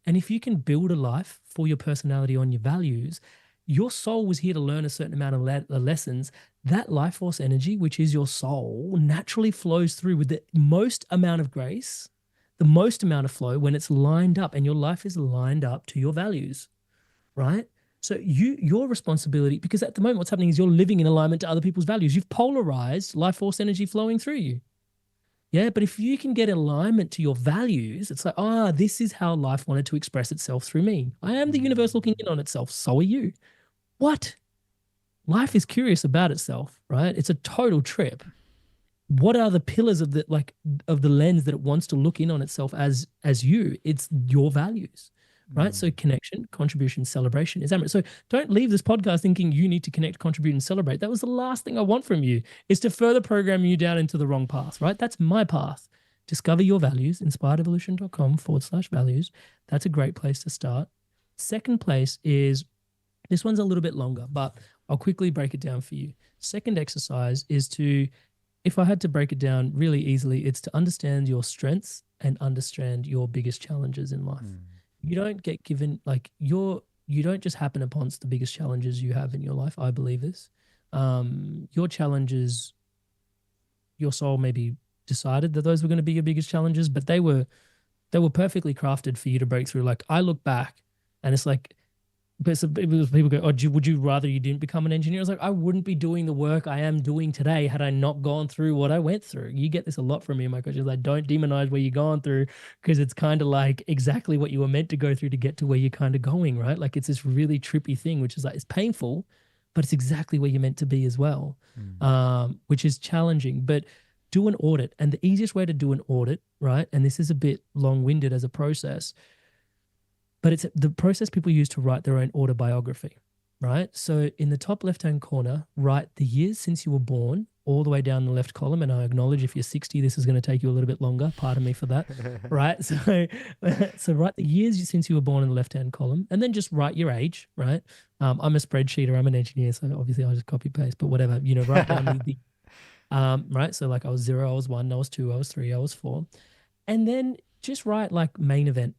And if you can build a life for your personality on your values, your soul was here to learn a certain amount of lessons. That life force energy, which is your soul, naturally flows through with the most amount of grace, the most amount of flow when it's lined up and your life is lined up to your values, right? So your responsibility, because at the moment what's happening is you're living in alignment to other people's values. You've polarized life force energy flowing through you. Yeah, but if you can get alignment to your values, it's like, this is how life wanted to express itself through me. I am the universe looking in on itself. So are you. What? Life is curious about itself, right? It's a total trip. What are the pillars of the lens that it wants to look in on itself as you? It's your values, right? So Mm. connection, contribution, celebration is Amrit. So don't leave this podcast thinking you need to connect, contribute, and celebrate. That was the last thing I want from you, is to further program you down into the wrong path, right? That's my path. Discover your values, inspiredevolution.com/values. That's a great place to start. Second place is, this one's a little bit longer, but I'll quickly break it down for you. Second exercise is to, if I had to break it down really easily, it's to understand your strengths and understand your biggest challenges in life. Mm. You don't get given you don't just happen upon the biggest challenges you have in your life. I believe this. Your challenges, your soul maybe decided that those were going to be your biggest challenges, but they were perfectly crafted for you to break through. Like I look back and it's like, but so people go, "Oh, would you rather you didn't become an engineer?" I was like, I wouldn't be doing the work I am doing today had I not gone through what I went through. You get this a lot from me, my coach. Is like, don't demonize where you're going through, because it's kind of like exactly what you were meant to go through to get to where you're kind of going, right? Like it's this really trippy thing, which is like it's painful, but it's exactly where you're meant to be as well, Mm. which is challenging. But do an audit, and the easiest way to do an audit, right? And this is a bit long-winded as a process, but it's the process people use to write their own autobiography, right? So in the top left-hand corner, write the years since you were born all the way down the left column. And I acknowledge if you're 60, this is going to take you a little bit longer. Pardon me for that, right? So, so write the years since you were born in the left-hand column, and then just write your age, right? I'm a spreadsheeter. I'm an engineer, so obviously I'll just copy paste. But whatever, write down right. So like I was 0, I was 1, I was 2, I was 3, I was 4, and then just write like main event.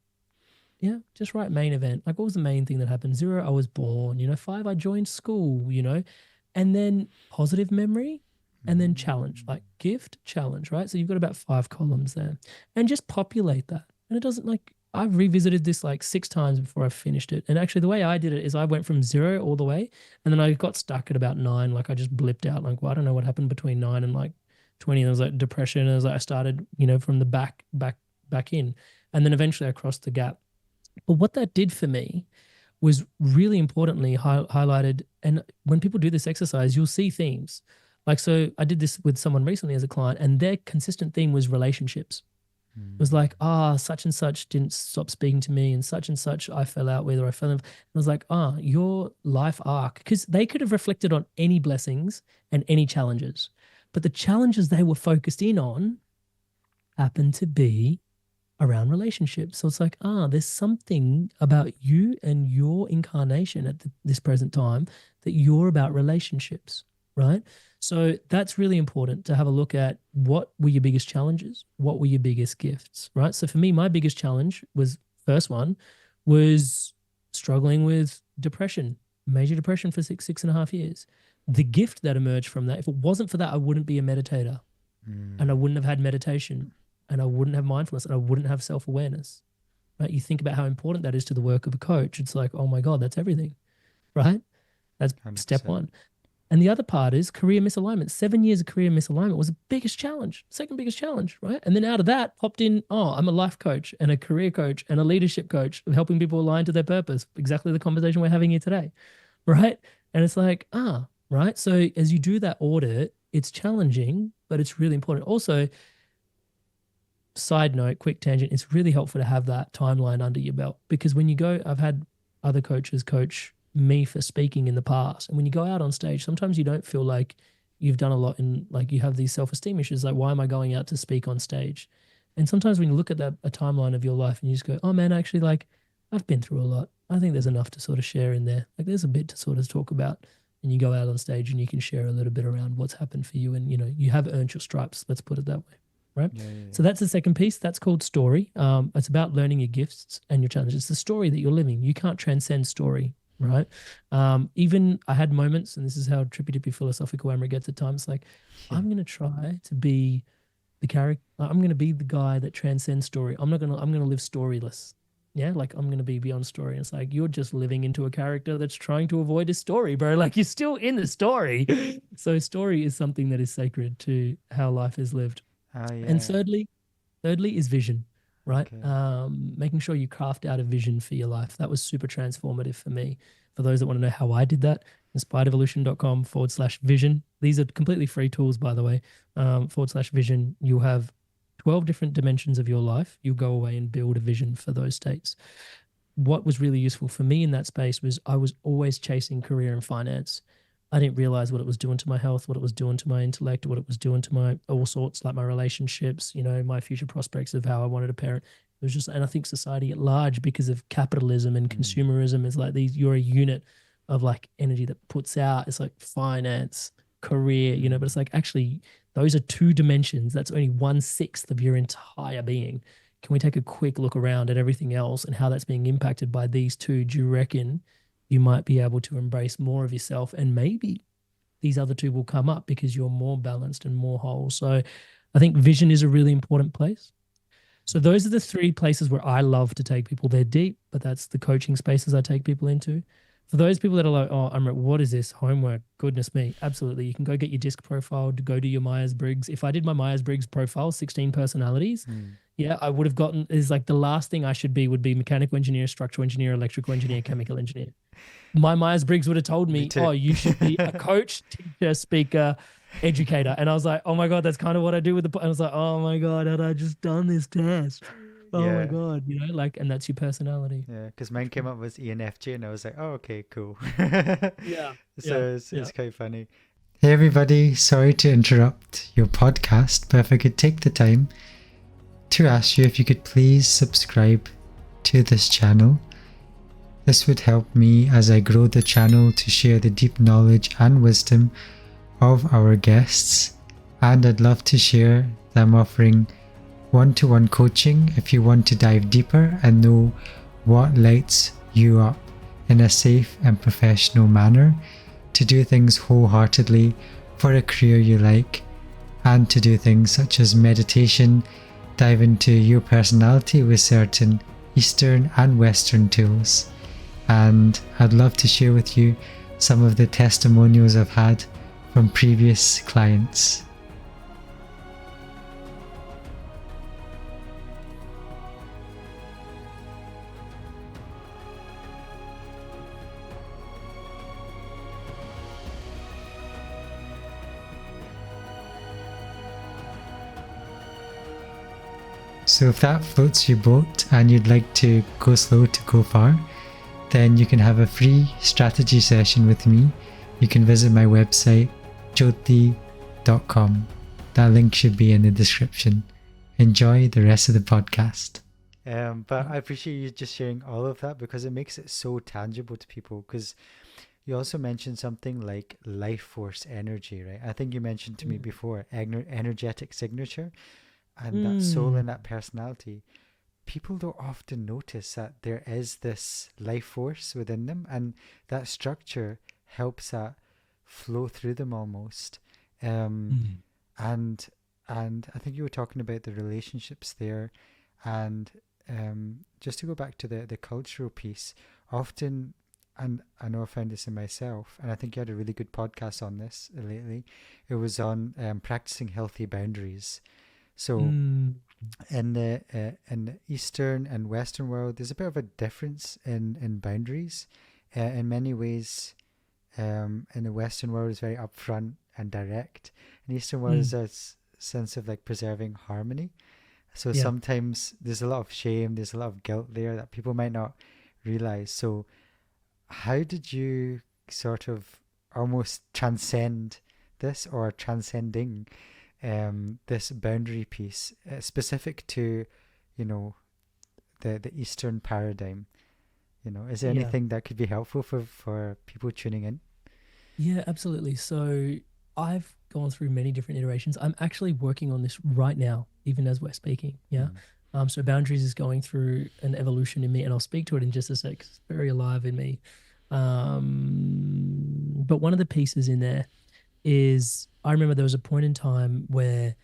Yeah, just write main event. Like, what was the main thing that happened? 0, I was born. 5, I joined school. And then positive memory, and then challenge, Mm. like gift, challenge, right? So you've got about 5 columns there, and just populate that. And it doesn't like I've revisited this like 6 times before I finished it. And actually, the way I did it is I went from 0 all the way, and then I got stuck at about 9. Like I just blipped out. Like, well, I don't know what happened between 9 and like 20. And there was like depression. And I was like, I started, from the back in, and then eventually I crossed the gap. But what that did for me was really importantly highlighted. And when people do this exercise, you'll see themes. Like, so I did this with someone recently as a client, and their consistent theme was relationships. It was like, such and such didn't stop speaking to me, and such I fell out with, or I fell in. I was like, your life arc, because they could have reflected on any blessings and any challenges, but the challenges they were focused in on happened to be around relationships. So it's like, there's something about you and your incarnation at this present time that you're about relationships, right? So that's really important to have a look at what were your biggest challenges? What were your biggest gifts, right? So for me, my biggest challenge was first one was struggling with depression, major depression for 6.5 years. The gift that emerged from that, if it wasn't for that, I wouldn't be a meditator and I wouldn't have had meditation and I wouldn't have mindfulness and I wouldn't have self-awareness, right? You think about how important that is to the work of a coach. It's like, oh my God, that's everything, right? That's 100%. step one. And the other part is career misalignment. 7 years of career misalignment was the biggest challenge, second biggest challenge, right? And then out of that popped in, I'm a life coach and a career coach and a leadership coach, helping people align to their purpose. Exactly the conversation we're having here today, right? And it's like, right? So as you do that audit, it's challenging, but it's really important. Also, side note, quick tangent, it's really helpful to have that timeline under your belt, because when you go, I've had other coaches coach me for speaking in the past. And when you go out on stage, sometimes you don't feel like you've done a lot, and like you have these self-esteem issues. Like, why am I going out to speak on stage? And sometimes when you look at that, a timeline of your life, and you just go, oh man, actually, like I've been through a lot. I think there's enough to sort of share in there. Like there's a bit to sort of talk about, and you go out on stage and you can share a little bit around what's happened for you. And, you have earned your stripes. Let's put it that way. Right. Yeah. So that's the second piece. That's called story. It's about learning your gifts and your challenges. It's the story that you're living. You can't transcend story. Right. Even I had moments, and this is how trippy dippy philosophical Amrit gets at times, like, I'm going to try to be the character. I'm going to be the guy that transcends story. I'm going to live storyless. Yeah. Like I'm going to be beyond story. And it's like, you're just living into a character that's trying to avoid a story, bro. Like you're still in the story. So story is something that is sacred to how life is lived. Yeah. And thirdly is vision, right? Okay. Making sure you craft out a vision for your life. That was super transformative for me. For those that want to know how I did that, inspiredevolution.com/vision. These are completely free tools, by the way. /vision. You'll have 12 different dimensions of your life. You'll go away and build a vision for those states. What was really useful for me in that space was I was always chasing career and finance. I didn't realize what it was doing to my health, what it was doing to my intellect, what it was doing to my all sorts, like my relationships, my future prospects of how I wanted to parent. It was just, and I think society at large, because of capitalism and consumerism, is like you're a unit of like energy that puts out. It's like finance, career, but it's like actually those are two dimensions. That's only 1/6 of your entire being. Can we take a quick look around at everything else and how that's being impacted by these two? Do you reckon you might be able to embrace more of yourself, and maybe these other two will come up because you're more balanced and more whole? So I think vision is a really important place. So those are the three places where I love to take people. They're deep, but that's the coaching spaces I take people into. For those people that are like, oh, Amrit, what is this homework? Goodness me. Absolutely. You can go get your disc profile, go do your Myers-Briggs. If I did my Myers-Briggs profile, 16 personalities, yeah, I would have gotten, is like the last thing I should be would be mechanical engineer, structural engineer, electrical engineer, chemical engineer. My Myers-Briggs would have told me, oh, you should be a coach, teacher, speaker, educator. And I was like, oh my God, that's kind of what I do with the, and I was like, oh my God, had I just done this test? Oh my God, and that's your personality. Yeah, because mine came up with ENFJ, and I was like, oh, okay, cool. Yeah. So it's quite funny. Hey everybody, sorry to interrupt your podcast, but if I could take the time to ask you if you could please subscribe to this channel. This would help me as I grow the channel to share the deep knowledge and wisdom of our guests, and I'd love to share that I'm offering one-to-one coaching if you want to dive deeper and know what lights you up in a safe and professional manner, to do things wholeheartedly for a career you like, and to do things such as meditation, dive into your personality with certain Eastern and Western tools. And I'd love to share with you some of the testimonials I've had from previous clients. So if that floats your boat and you'd like to go slow to go far, then you can have a free strategy session with me. You can visit my website, Jhoty.com. That link should be in the description. Enjoy the rest of the podcast. But I appreciate you just sharing all of that because it makes it so tangible to people. Because you also mentioned something like life force energy, right? I think you mentioned to me before energetic signature and that soul and that personality. People don't often notice that there is this life force within them, and that structure helps that flow through them almost. Um, Mm. and and I think you were talking about the relationships there, and just to go back to the cultural piece, often, and I know I found this in myself, and I think you had a really good podcast on this lately. It was on practicing healthy boundaries. So Mm. in the Eastern and Western world, there's a bit of a difference in boundaries. In many ways, in the Western world, it's very upfront and direct. In the Eastern world, Mm. there's a sense of like preserving harmony. So Yeah. sometimes there's a lot of shame, there's a lot of guilt there that people might not realize. So how did you sort of almost transcend this or transcending this boundary piece specific to, you know, the Eastern paradigm? You know, is there Yeah. anything that could be helpful for people tuning in? Yeah, absolutely. So I've gone through many different iterations. I'm actually working on this right now, even as we're speaking. Yeah. Mm, So boundaries is going through an evolution in me, and I'll speak to it in just a sec. 'Cause it's very alive in me. But one of the pieces in there is I remember there was a point in time where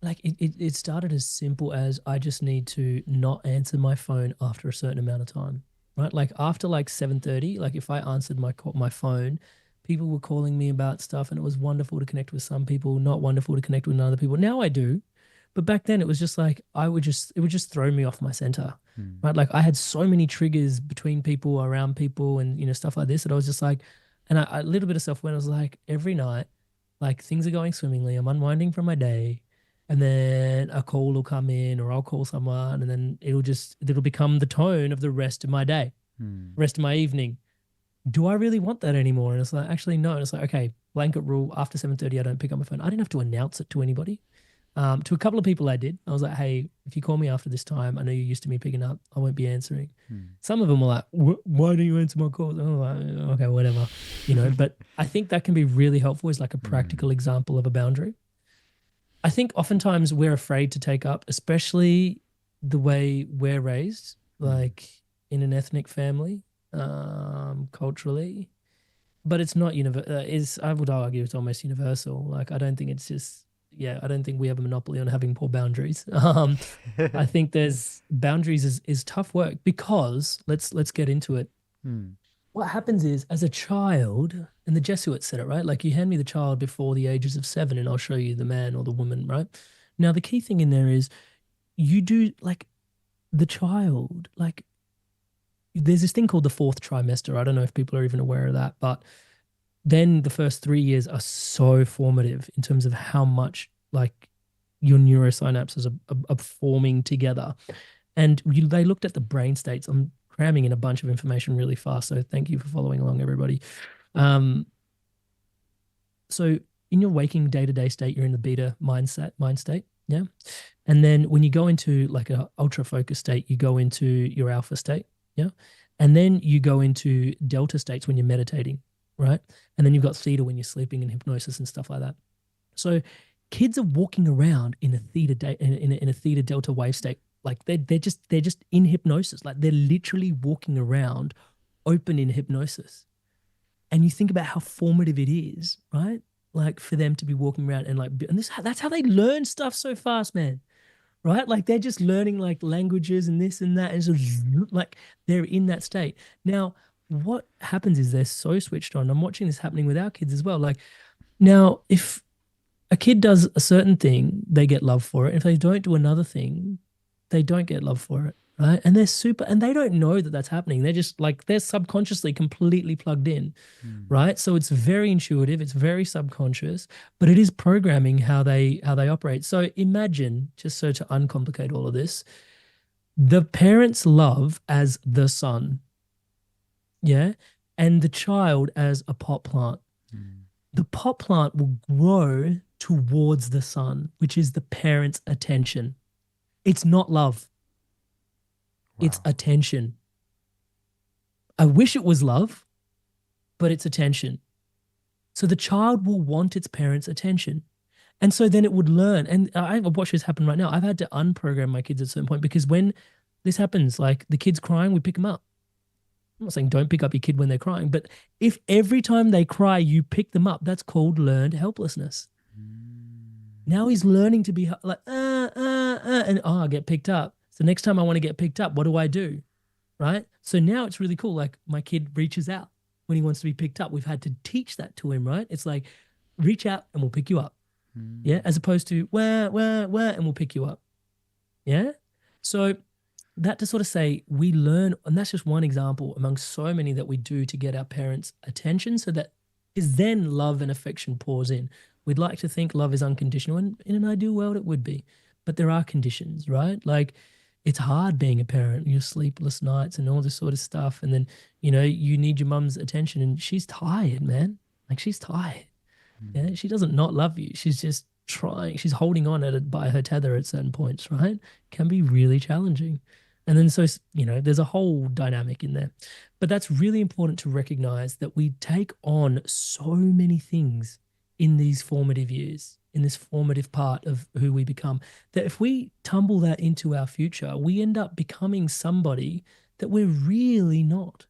like it started as simple as I just need to not answer my phone after a certain amount of time, right? Like after like 7:30, like if I answered my phone, people were calling me about stuff, and it was wonderful to connect with some people, not wonderful to connect with other people. Now I do, but back then it was just like it would just throw me off my center, mm, right? Like I had so many triggers between people, around people, and stuff like this that I was just like, and a little bit of self when I was like every night, like things are going swimmingly, I'm unwinding from my day, and then a call will come in or I'll call someone, and then it'll become the tone of the rest of my day, mm, rest of my evening. Do I really want that anymore? And it's like, actually, no. And it's like, okay, blanket rule, after 7:30, I don't pick up my phone. I didn't have to announce it to anybody. To a couple of people I did. I was like, hey, if you call me after this time, I know you're used to me picking up, I won't be answering. mm. Some of them were like, why don't you answer my calls? I'm like, okay, whatever, but I think that can be really helpful as like a Mm, practical example of a boundary. I think oftentimes we're afraid to take up, especially the way we're raised, mm. like in an ethnic family, culturally. But it's not universal. Is I would argue it's almost universal. Like I don't think it's just yeah. I don't think we have a monopoly on having poor boundaries. I think there's boundaries is tough work because let's get into it. Mm, What happens is as a child, and the Jesuits said it, right? Like you hand me the child before the ages of 7 and I'll show you the man or the woman, right? Now the key thing in there is you do like the child, like there's this thing called the fourth trimester. I don't know if people are even aware of that, but then the first 3 years are so formative in terms of how much like your neurosynapses are forming together. And they looked at the brain states. I'm cramming in a bunch of information really fast, so thank you for following along, everybody. Um, so in your waking day-to-day state, you're in the beta mind state, yeah. And then when you go into like a ultra focus state, you go into your alpha state, yeah. And then you go into delta states when you're meditating, right? And then you've got theta when you're sleeping and hypnosis and stuff like that. So kids are walking around in a in a theta delta wave state. Like they're just in hypnosis. Like they're literally walking around open in hypnosis. And you think about how formative it is, right? Like for them to be walking around and like and this that's how they learn stuff so fast, man. Right? Like they're just learning like languages and this and that, and so like they're in that state. Now, what happens is they're so switched on. I'm watching this happening with our kids as well. Like now, if a kid does a certain thing, they get love for it. If they don't do another thing, they don't get love for it, right? And they're super, and they don't know that that's happening. They're just like, they're subconsciously completely plugged in, Mm. right? So it's very intuitive, it's very subconscious, but it is programming how they operate. So imagine, just so to uncomplicate all of this, the parents love as the son, yeah, and the child as a pot plant. Mm. The pot plant will grow towards the sun, which is the parent's attention. It's not love, it's Wow. attention. I wish it was love, but it's attention. So the child will want its parents' attention. And so then it would learn. And I watch this happen right now. I've had to unprogram my kids at a certain point because when this happens, like the kid's crying, we pick them up. I'm not saying don't pick up your kid when they're crying, but if every time they cry, you pick them up, that's called learned helplessness. Mm. Now he's learning to be like, and I get picked up. So next time I want to get picked up, what do I do? Right. So now it's really cool. Like my kid reaches out when he wants to be picked up. We've had to teach that to him, right? It's like, reach out and we'll pick you up. Yeah. Mm. As opposed to, where, and we'll pick you up. Yeah. So that to sort of say we learn, and that's just one example among so many that we do to get our parents' attention so that is then love and affection pours in. We'd like to think love is unconditional, and in an ideal world it would be, but there are conditions, right? Like it's hard being a parent, your sleepless nights and all this sort of stuff. And then, you need your mum's attention and she's tired, man. Like she's tired. Mm. Yeah, she doesn't not love you. She's just trying. She's holding on at it by her tether at certain points, right? Can be really challenging. And then so there's a whole dynamic in there. But that's really important to recognize that we take on so many things in these formative years, in this formative part of who we become, that if we tumble that into our future, we end up becoming somebody that we're really not,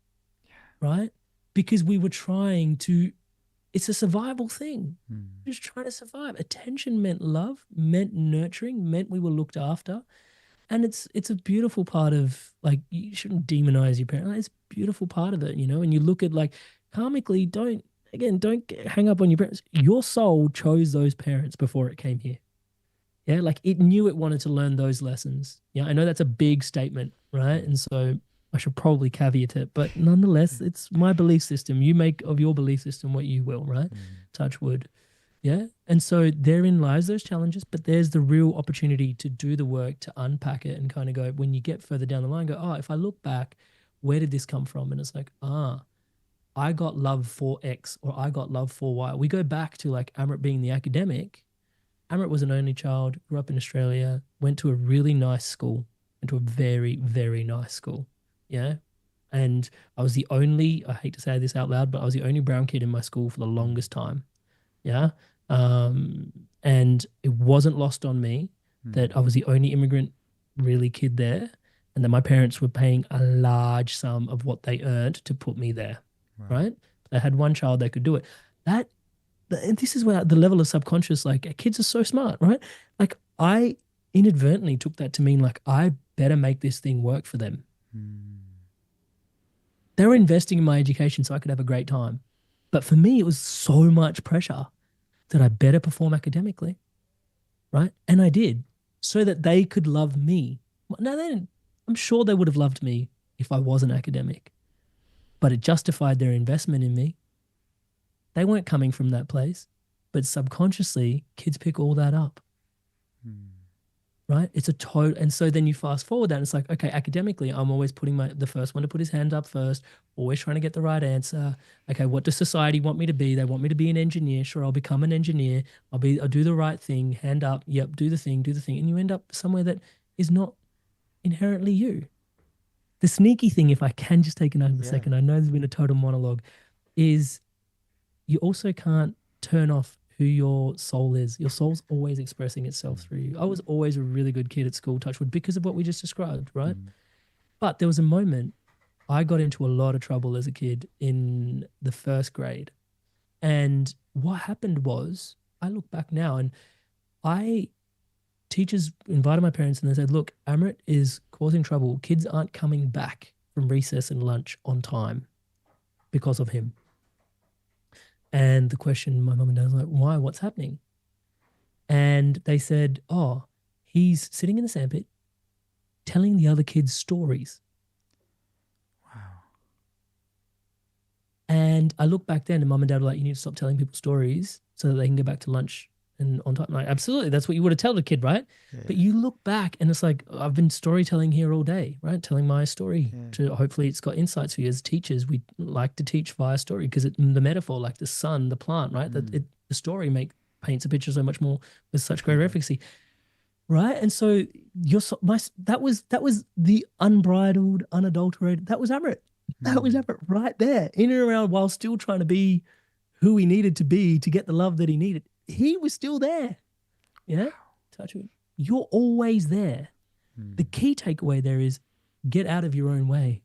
right? Because we were trying to it's a survival thing. Mm. Just trying to survive. Attention meant love, meant nurturing, meant we were looked after. And it's a beautiful part of like you shouldn't demonize your parents. Like, it's a beautiful part of it. And you look at like karmically, don't hang up on your parents. Your soul chose those parents before it came here. Yeah, like it knew it wanted to learn those lessons. Yeah, I know that's a big statement, right? And so I should probably caveat it, but nonetheless, it's my belief system. You make of your belief system what you will, right? Mm. Touch wood. Yeah. And so therein lies those challenges, but there's the real opportunity to do the work to unpack it and kind of go, when you get further down the line, go, oh, if I look back, where did this come from? And it's like, I got love for X or I got love for Y. We go back to like Amrit being the academic. Amrit was an only child, grew up in Australia, went to a really nice school, went to a very, very nice school. Yeah. And I was the only, I hate to say this out loud, but I was the only brown kid in my school for the Mm. longest time. Yeah. Um, and it wasn't lost on me Mm. that I was the only immigrant really kid there and that my parents were paying a large sum of what they earned to put me there. Wow. Right. They had one child that could do it. That and this is where the level of subconscious, like kids are so smart, right? Like I inadvertently took that to mean like I better make this thing work for them. Mm. They were investing in my education so I could have a great time. But for me, it was so much pressure that I better perform academically, right? And I did so that they could love me. Now, I'm sure they would have loved me if I wasn't academic, but it justified their investment in me. They weren't coming from that place, but subconsciously, kids pick all that up, Mm. right? It's a total, and so then you fast forward that, and it's like, okay, academically, I'm always putting the first one to put his hand up first, always trying to get the right answer. Okay, what does society want me to be? They want me to be an engineer. Sure, I'll become an engineer. I'll do the right thing, hand up, yep, do the thing, and you end up somewhere that is not inherently you. The sneaky thing, if I can just take another Yeah. second, I know there's been a total monologue, is you also can't turn off who your soul is. Your soul's always expressing itself Mm. through you. I was always a really good kid at school, touchwood, because of what we just described, right? Mm. But there was a moment I got into a lot of trouble as a kid in the first grade. And what happened was, I look back now and I teachers invited my parents and they said, look, Amrit is causing trouble. Kids aren't coming back from recess and lunch on time because of him. And the question my mum and dad was like, why? What's happening? And they said, oh, he's sitting in the sandpit. telling the other kids stories. Wow. And I look back then and mum and dad were like, you need to stop telling people stories so that they can get back to lunch and on time. Like, absolutely, that's what you would have tell the kid, right? Yeah. But you look back and it's like, I've been storytelling here all day, right? Telling my story Yeah. to hopefully it's got insights for you. As teachers, we like to teach via story because the metaphor, like the sun, the plant, right? That Mm. the story paints a picture so much more with such greater efficacy, right? And so that was the unbridled, unadulterated. That was Amrit. That was Mm. Amrit right there, in and around, while still trying to be who he needed to be to get the love that he needed. He was still there. Yeah, touch it. You're always there. The Mm. key takeaway there is get out of your own way,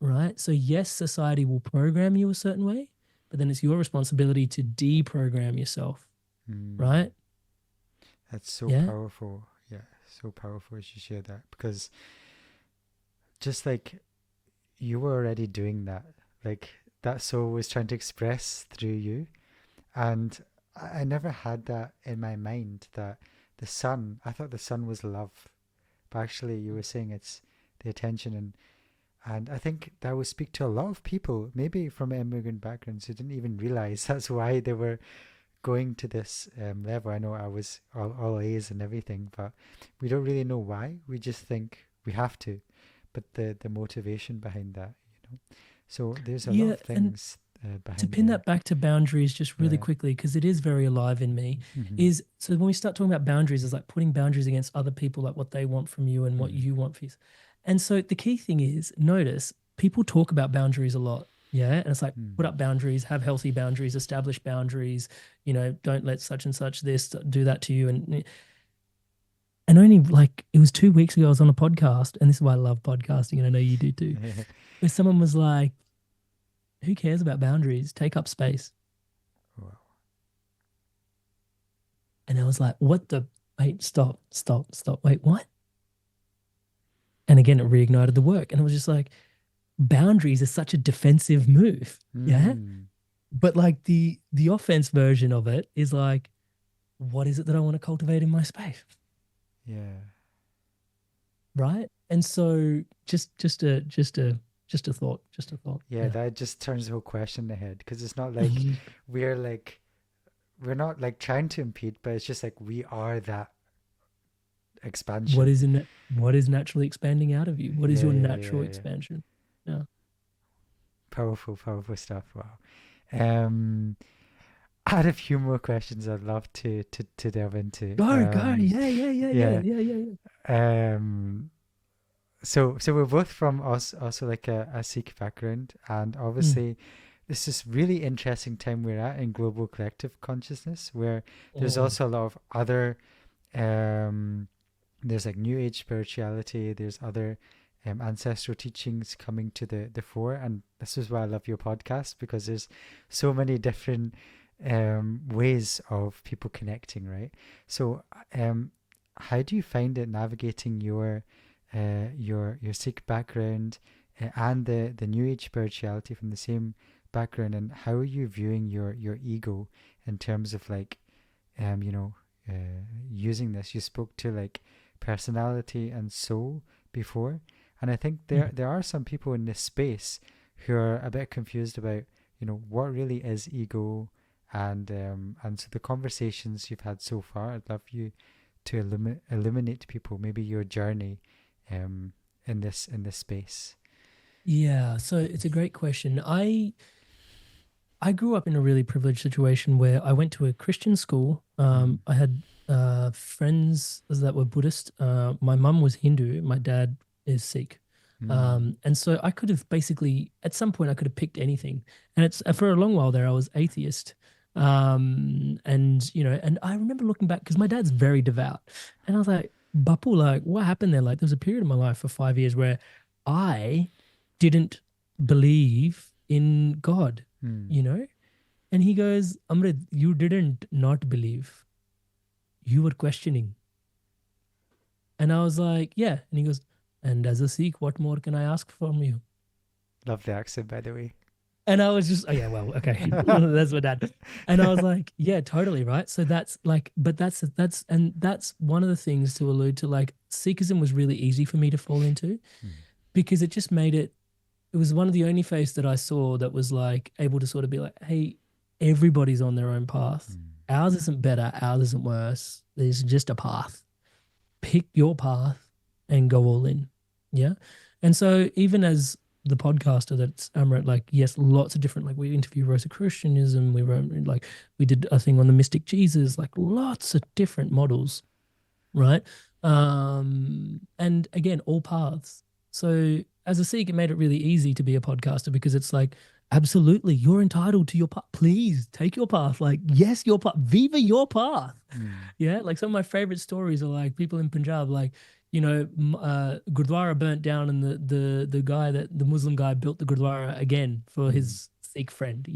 right? So yes, society will program you a certain way, but then it's your responsibility to deprogram yourself, Mm. right? That's so Yeah. powerful. Yeah, so powerful as you share that, because just like you were already doing that, like that soul was trying to express through you, and I never had that in my mind that the sun. I thought the sun was love, but actually you were saying it's the attention, and I think that would speak to a lot of people, maybe from immigrant backgrounds, who didn't even realize that's why they were going to this level. I know I was all A's and everything, but we don't really know why. We just think we have to, but the motivation behind that, you know. So there's a lot Yeah. of And things to behind pin there. that back to boundaries just really Yeah. quickly, because it is very alive in me, Mm-hmm. is so when we start talking about boundaries, it's like putting boundaries against other people, like what they want from you and what Mm. you want for you. And so the key thing is notice people talk about boundaries a lot. Yeah. And it's like put Mm. up boundaries, have healthy boundaries, establish boundaries, don't let such and such this do that to you. And only like it was 2 weeks ago, I was on a podcast, and this is why I love podcasting, and I know you do too, where someone was like, who cares about boundaries? Take up space. Wow. And I was like, what the? Wait, stop, stop, stop. Wait, what? And again, it reignited the work. And it was just like, boundaries are such a defensive move. Yeah. Mm. But like the offense version of it is like, what is it that I want to cultivate in my space? Yeah. Right. And so just a thought, just a thought. Yeah, Yeah. that just turns the whole question in the head, because it's not like we're like we're not like trying to impede, but it's just like we are that What expansion. is in it? What is naturally expanding out of you? What is Yeah, your yeah, natural yeah, yeah. expansion? Yeah. Powerful, powerful stuff. Wow. Um, I had a few more questions I'd love to delve into. Go. Yeah, yeah, yeah, yeah, Yeah. yeah, yeah, yeah. Um, so we're both from us also like a Sikh background, and Mm, obviously this is really interesting time we're at in global collective consciousness, where there's mm, also a lot of other um there's like new age spirituality, there's other ancestral teachings coming to the fore, and this is why I love your podcast, because there's so many different ways of people connecting, right? So how do you find it navigating your Sikh background and the new age spirituality from the same background, and how are you viewing your ego in terms of like you know, using this? You spoke to like personality and soul before, and I think mm. there are some people in this space who are a bit confused about, what really is ego, and so the conversations you've had so far, I'd love you to illuminate to people maybe your journey um in this space. Yeah, so it's a great question. I grew up in a really privileged situation where I went to a Christian school. Mm. I had friends that were Buddhist. My mum was Hindu. My dad is Sikh. Mm. And so I could have basically, at some point, I could have picked anything. And it's for a long while there, I was atheist. And I remember looking back because my dad's very devout, and I was like, Bapu, like, what happened there? Like, there was a period of my life for 5 years where I didn't believe in God, Mm. you know? And he goes, Amrit, you didn't not believe. You were questioning. And I was like, yeah. And he goes, and as a Sikh, what more can I ask from you? Love the accent, by the way. And I was just, oh yeah, well, okay, that's my dad. And I was like, yeah, totally, right. So that's like, but that's one of the things to allude to. Like, Sikhism was really easy for me to fall into Mm. because it just made it. It was one of the only faiths that I saw that was like able to sort of be like, hey, everybody's on their own path. Mm. Ours isn't better. Ours isn't worse. There's just a path. Pick your path and go all in. Yeah. And so even as the podcaster that's Amrit, like, yes, lots of different, like we interview Rosicrucianism, we wrote like we did a thing on the mystic Jesus, like lots of different models, right? And again, all paths. So as a Sikh, it made it really easy to be a podcaster because it's like, absolutely, you're entitled to your path. Please take your path. Like, yes, your path. Viva your path. Mm. Yeah, like some of my favorite stories are like people in Punjab, like Gurdwara burnt down, and the guy that the Muslim guy built the Gurdwara again for Mm. his Sikh friend,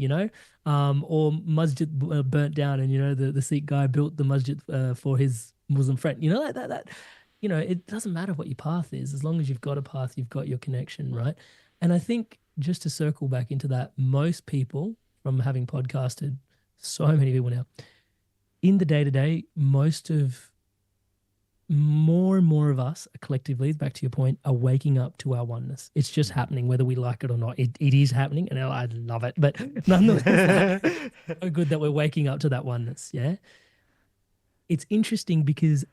or Masjid burnt down, and the Sikh guy built the Masjid for his Muslim friend, like that. It doesn't matter what your path is, as long as you've got a path, you've got your connection, right? And I think just to circle back into that, most people from having podcasted so many people now in the day to day, more and more of us collectively, back to your point, are waking up to our oneness. It's just happening, whether we like it or not. It is happening, and I love it. But nonetheless, like, so good that we're waking up to that oneness. Yeah. It's interesting because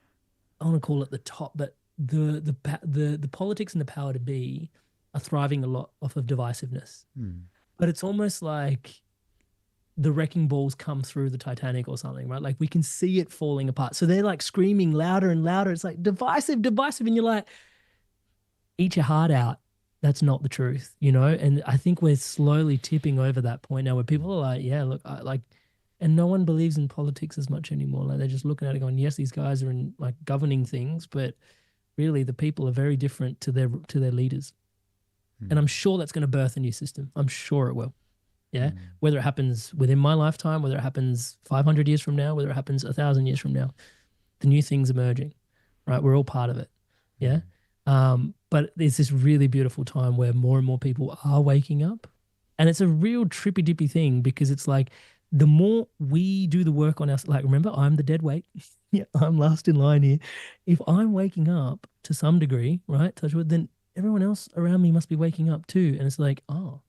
I want to call it the top, but the politics and the power to be are thriving a lot off of divisiveness. Mm. But it's almost like the wrecking balls come through the Titanic or something, right? Like we can see it falling apart. So they're like screaming louder and louder. It's like divisive, divisive. And you're like, eat your heart out. That's not the truth, And I think we're slowly tipping over that point now where people are like, yeah, look, and no one believes in politics as much anymore. Like they're just looking at it going, yes, these guys are in like governing things, but really the people are very different to their leaders. Mm. And I'm sure that's going to birth a new system. I'm sure it will. Yeah. Mm. Whether it happens within my lifetime, whether it happens 500 years from now, whether it happens 1,000 years from now, the new thing's emerging, right? We're all part of it. Yeah. But there's this really beautiful time where more and more people are waking up. And it's a real trippy dippy thing because it's like the more we do the work on us, like, remember, I'm the dead weight. Yeah. I'm last in line here. If I'm waking up to some degree, right? Touch wood, then everyone else around me must be waking up too. And it's like, oh,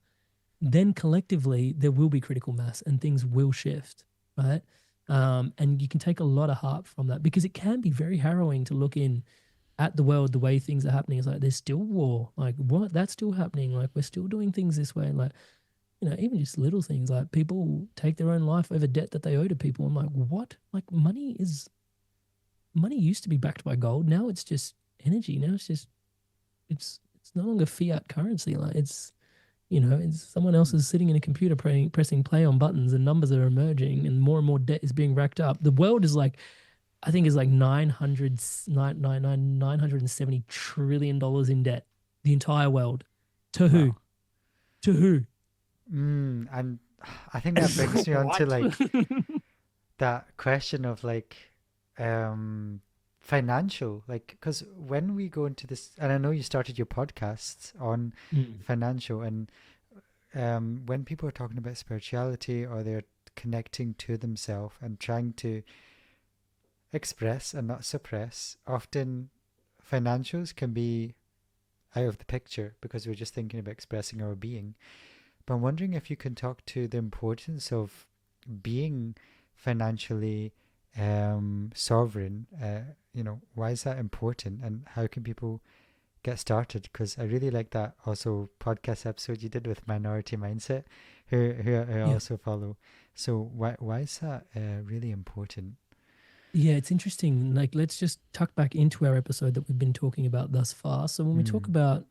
then collectively there will be critical mass and things will shift, right? And you can take a lot of heart from that because it can be very harrowing to look in at the world, the way things are happening. It's like there's still war. Like what? That's still happening. Like we're still doing things this way. Like, even just little things like people take their own life over debt that they owe to people. I'm like, what? Like money used to be backed by gold. Now it's just energy. Now it's no longer fiat currency. Like it's someone else is sitting in a computer pressing play on buttons and numbers are emerging and more debt is being racked up. The world is like, I think is like $970 trillion in debt. The entire world. To who? Wow. To who? And I think that brings me on to like that question of like financial, like, because when we go into this, and I know you started your podcasts on financial, and when people are talking about spirituality or they're connecting to themselves and trying to express and not suppress, often financials can be out of the picture because we're just thinking about expressing our being. But I'm wondering if you can talk to the importance of being financially sovereign. Why is that important, and how can people get started? Because I really like that also podcast episode you did with Minority Mindset, who I also follow. So why is that really important? Yeah, it's interesting. Like, let's just tuck back into our episode that we've been talking about thus far. So when we talk about,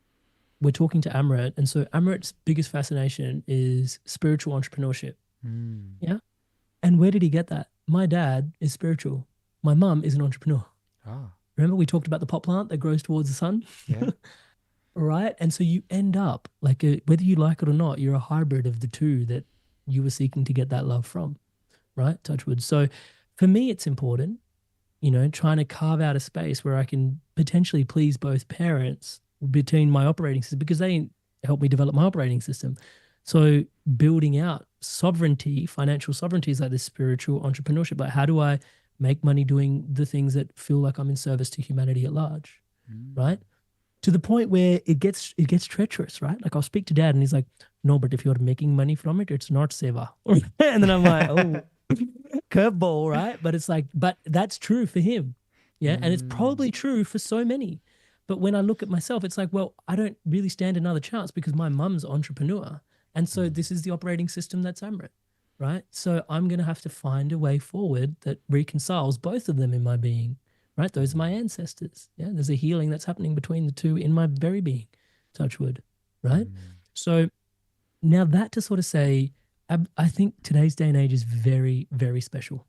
we're talking to Amrit, and so Amrit's biggest fascination is spiritual entrepreneurship. Yeah. And where did he get that? My dad is spiritual. My mum is an entrepreneur. Remember we talked about the pot plant that grows towards the sun? Yeah. Right? And so you end up like, whether you like it or not, you're a hybrid of the two that you were seeking to get that love from, right? Touch wood. So for me, it's important, trying to carve out a space where I can potentially please both parents between my operating system because they help me develop my operating system. So building out sovereignty, financial sovereignty is like this spiritual entrepreneurship. Like, how do I make money doing the things that feel like I'm in service to humanity at large? Mm. right? To the point where it gets treacherous, right? Like I'll speak to dad and he's like, no, but if you're making money from it, it's not seva. And then I'm like, oh, curveball, right? But it's like, but that's true for him. Yeah. And it's Mm. probably true for so many. But when I look at myself, it's like, well, I don't really stand another chance because my mum's entrepreneur. And so Mm. this is the operating system that's Amrit, right? So I'm going to have to find a way forward that reconciles both of them in my being, right? Those are my ancestors. Yeah. There's a healing that's happening between the two in my very being, touch wood, right? Mm. So now that to sort of say, I think today's day and age is very, very special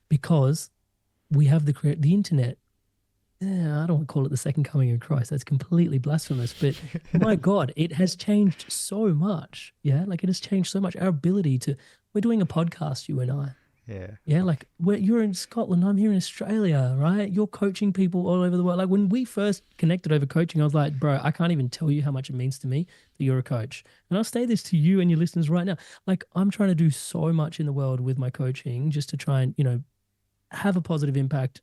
because we have the internet. I don't want to call it the second coming of Christ. That's completely blasphemous. But my God, it has changed so much. Yeah, like it has changed so much. Our ability to, we're doing a podcast, you and I. Yeah. Yeah, like you're in Scotland, I'm here in Australia, right? You're coaching people all over the world. Like when we first connected over coaching, I was like, bro, I can't even tell you how much it means to me that you're a coach. And I'll say this to you and your listeners right now. Like I'm trying to do so much in the world with my coaching just to try and, have a positive impact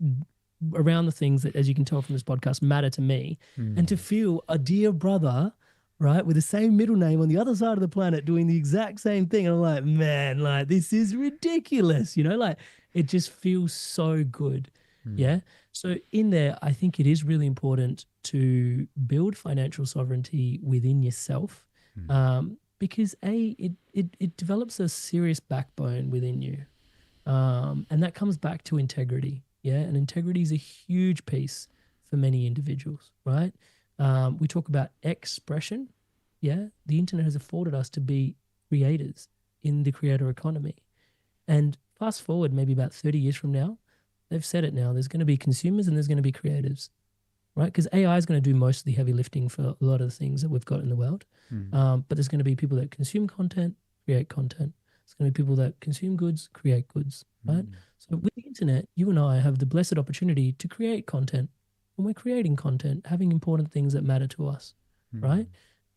around the things that, as you can tell from this podcast, matter to me. And to Mm. feel a dear brother, right, with the same middle name on the other side of the planet doing the exact same thing. And I'm like, man, like this is ridiculous, like it just feels so good. Mm. Yeah. So in there, I think it is really important to build financial sovereignty within yourself. Mm. Because it develops a serious backbone within you. And that comes back to integrity. Yeah. And integrity is a huge piece for many individuals, right? We talk about expression. Yeah. The internet has afforded us to be creators in the creator economy. And fast forward maybe about 30 years from now, they've said it now, there's going to be consumers and there's going to be creatives, right? Because AI is going to do most of the heavy lifting for a lot of the things that we've got in the world. Mm. But there's going to be people that consume content, create content. It's going to be people that consume goods, create goods, right? Mm. So with the internet, you and I have the blessed opportunity to create content. And we're creating content, having important things that matter to us, right? Mm.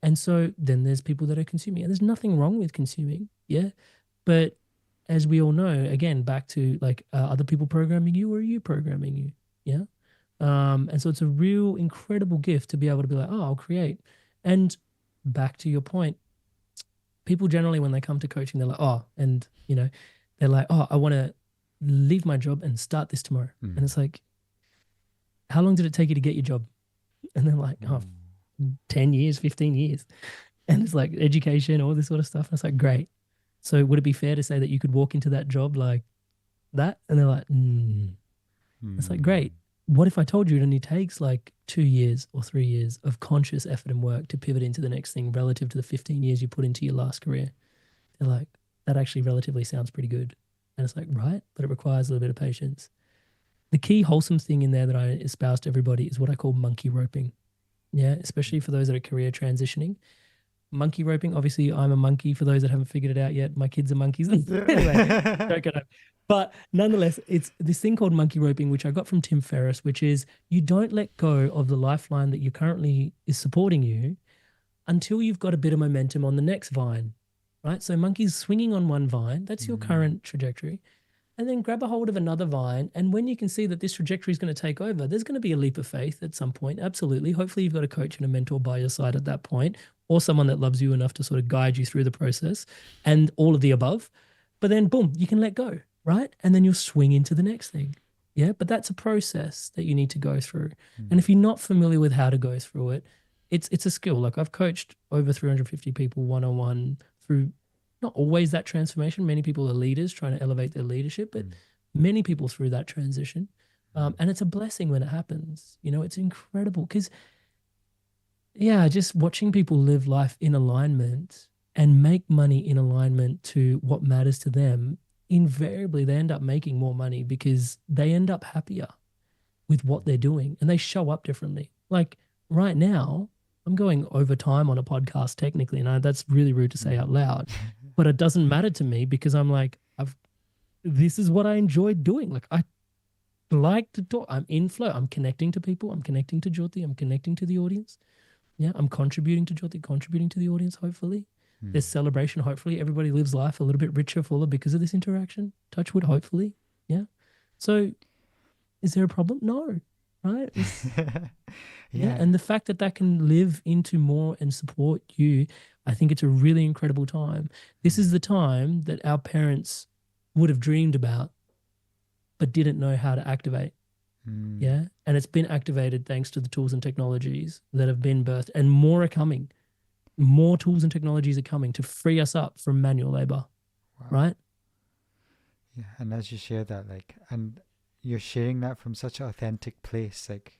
And so then there's people that are consuming. And there's nothing wrong with consuming, yeah? But as we all know, again, back to like other people programming you or you programming you, yeah? And so it's a real incredible gift to be able to be like, oh, I'll create. And back to your point, people generally when they come to coaching, they're like, oh, and they're like, oh, I want to leave my job and start this tomorrow. And Mm. it's like, how long did it take you to get your job? And they're like, oh, Mm. 10 years, 15 years. And it's like education, all this sort of stuff. And it's like, great. So would it be fair to say that you could walk into that job like that? And they're like, It's like, Mm. great. What if I told you it only takes like 2 years or 3 years of conscious effort and work to pivot into the next thing relative to the 15 years you put into your last career? They're like, that actually relatively sounds pretty good. And it's like, right, but it requires a little bit of patience. The key wholesome thing in there that I espouse to everybody is what I call monkey roping. Yeah, especially for those that are career transitioning. Monkey roping, obviously, I'm a monkey for those that haven't figured it out yet. My kids are monkeys. Anyway, joke on. But nonetheless, it's this thing called monkey roping, which I got from Tim Ferriss, which is you don't let go of the lifeline that you currently is supporting you until you've got a bit of momentum on the next vine, right? So monkeys swinging on one vine, that's your Mm. current trajectory. And then grab a hold of another vine. And when you can see that this trajectory is going to take over, there's going to be a leap of faith at some point. Absolutely. Hopefully, you've got a coach and a mentor by your side at that point, or someone that loves you enough to sort of guide you through the process and all of the above. But then, boom, you can let go, right? And then you'll swing into the next thing. Yeah. But that's a process that you need to go through. And Mm. if you're not familiar with how to go through it, it's a skill. Like I've coached over 350 people one on one through not always that transformation. Many people are leaders trying to elevate their leadership, but Mm. many people through that transition. And it's a blessing when it happens. It's incredible because, yeah, just watching people live life in alignment and make money in alignment to what matters to them, invariably they end up making more money because they end up happier with what they're doing and they show up differently. Like right now, I'm going over time on a podcast technically, and that's really rude to say out Mm. loud, but it doesn't matter to me because I'm like, this is what I enjoy doing. Like I like to talk. I'm in flow. I'm connecting to people. I'm connecting to Jyoty. I'm connecting to the audience. Yeah, I'm contributing to Jyoty, contributing to the audience. Hopefully, Mm. there's celebration. Hopefully, everybody lives life a little bit richer, fuller because of this interaction. Touch wood. Hopefully, yeah. So, is there a problem? No, right? Yeah. Yeah. And the fact that that can live into more and support you, I think it's a really incredible time. This is Mm. the time that our parents would have dreamed about, but didn't know how to activate. Mm. Yeah. And it's been activated thanks to the tools and technologies that have been birthed, and more are coming. More tools and technologies are coming to free us up from manual labor, Wow. right? Yeah. And as you share that, like, and you're sharing that from such an authentic place, like,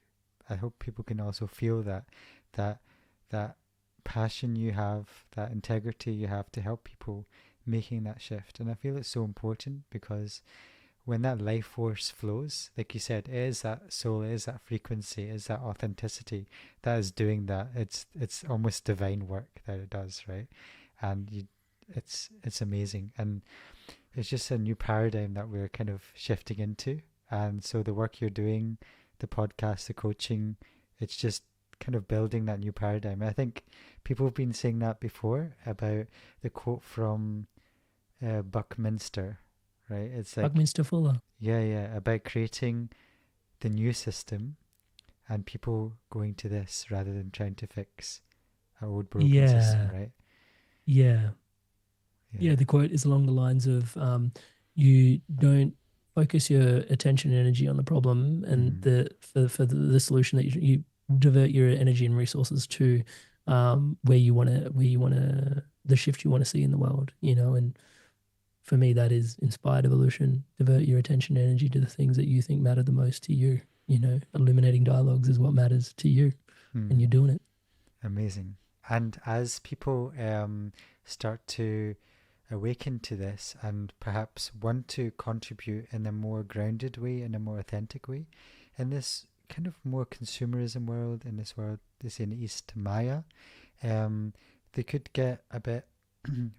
I hope people can also feel that, that passion you have, that integrity you have to help people making that shift. And I feel it's so important because when that life force flows, like you said, it is that soul, it is that frequency, it is that authenticity that is doing that. It's almost divine work that it does, right? And you, it's amazing, and it's just a new paradigm that we're kind of shifting into. And so the work you're doing, the podcast, the coaching, it's just kind of building that new paradigm. I think people have been saying that before about the quote from Buckminster, right? It's like, Buckminster Fuller. yeah, yeah, about creating the new system and people going to this rather than trying to fix our old broken system, Yeah. right? Yeah. Yeah. Yeah. The quote is along the lines of you don't focus your attention and energy on the problem, and Mm. for the solution that you divert your energy and resources to where you want to the shift you want to see in the world, you know. And for me, that is inspired evolution. Divert your attention and energy to the things that you think matter the most to you. You know, illuminating dialogues is what matters to you, and Mm. you're doing it. Amazing. And as people start to awaken to this and perhaps want to contribute in a more grounded way, in a more authentic way, in this kind of more consumerism world, in this world, this in East Maya, um, they could get a bit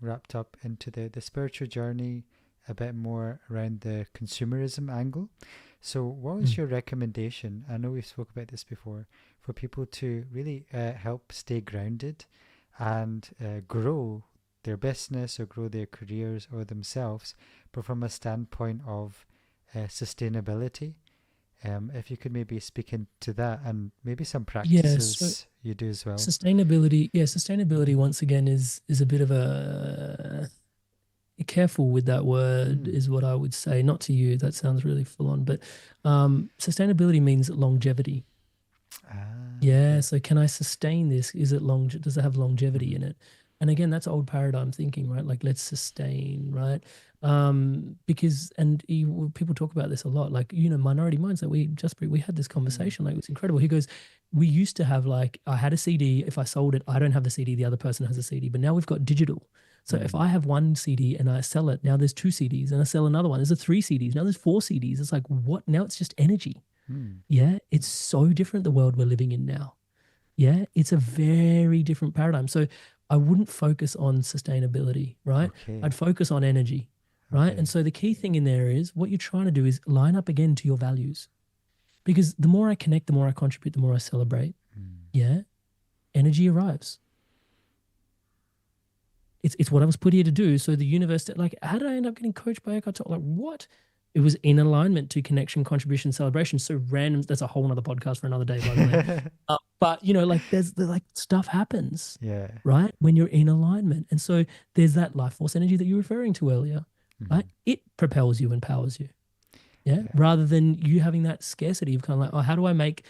wrapped up into the spiritual journey, a bit more around the consumerism angle. So, what was Mm. your recommendation? I know we spoke about this before, for people to really help stay grounded and grow their business or grow their careers or themselves, but from a standpoint of sustainability. If you could maybe speak into that and maybe some Yeah. So practices you do as well. sustainability, yeah, sustainability once again is a bit of a careful with that word Mm. is what I would say. Not to you, that sounds really full on, but sustainability means longevity. Ah, Yeah, okay. so can I sustain this? Is it long? Does it have longevity Mm. in it? And again, that's old paradigm thinking, right? Like let's sustain, right? Because people talk about this a lot, like minority minds. That we had this Mm. conversation, like it's incredible. He goes, we used to have like I had a CD. If I sold it, I don't have the CD. The other person has a CD. But now we've got digital. So if Mm. I have one CD and I sell it, now there's two CDs, and I sell another one. There's a three CDs. Now there's four CDs. It's like what? Now it's just energy. Mm. Yeah, it's so different the world we're living in now. Yeah, it's a very different paradigm. So I wouldn't focus on sustainability, right? Okay. I'd focus on energy, right? And Okay. so the key thing in there is what you're trying to do is line up again to your values. Because the more I connect, the more I contribute, the more I celebrate. Mm. Yeah, energy arrives. It's what I was put here to do. So the universe, like, how did I end up getting coached by Eckhart Tolle? Like, what? It was in alignment to connection, contribution, celebration. So random. That's a whole nother podcast for another day, by the way. But like like stuff happens, Yeah. right? When you're in alignment, and so there's that life force energy that you were referring to earlier, right? Mm. It propels you and powers you, yeah. Yeah. Rather than you having that scarcity of kind of like, oh, how do I make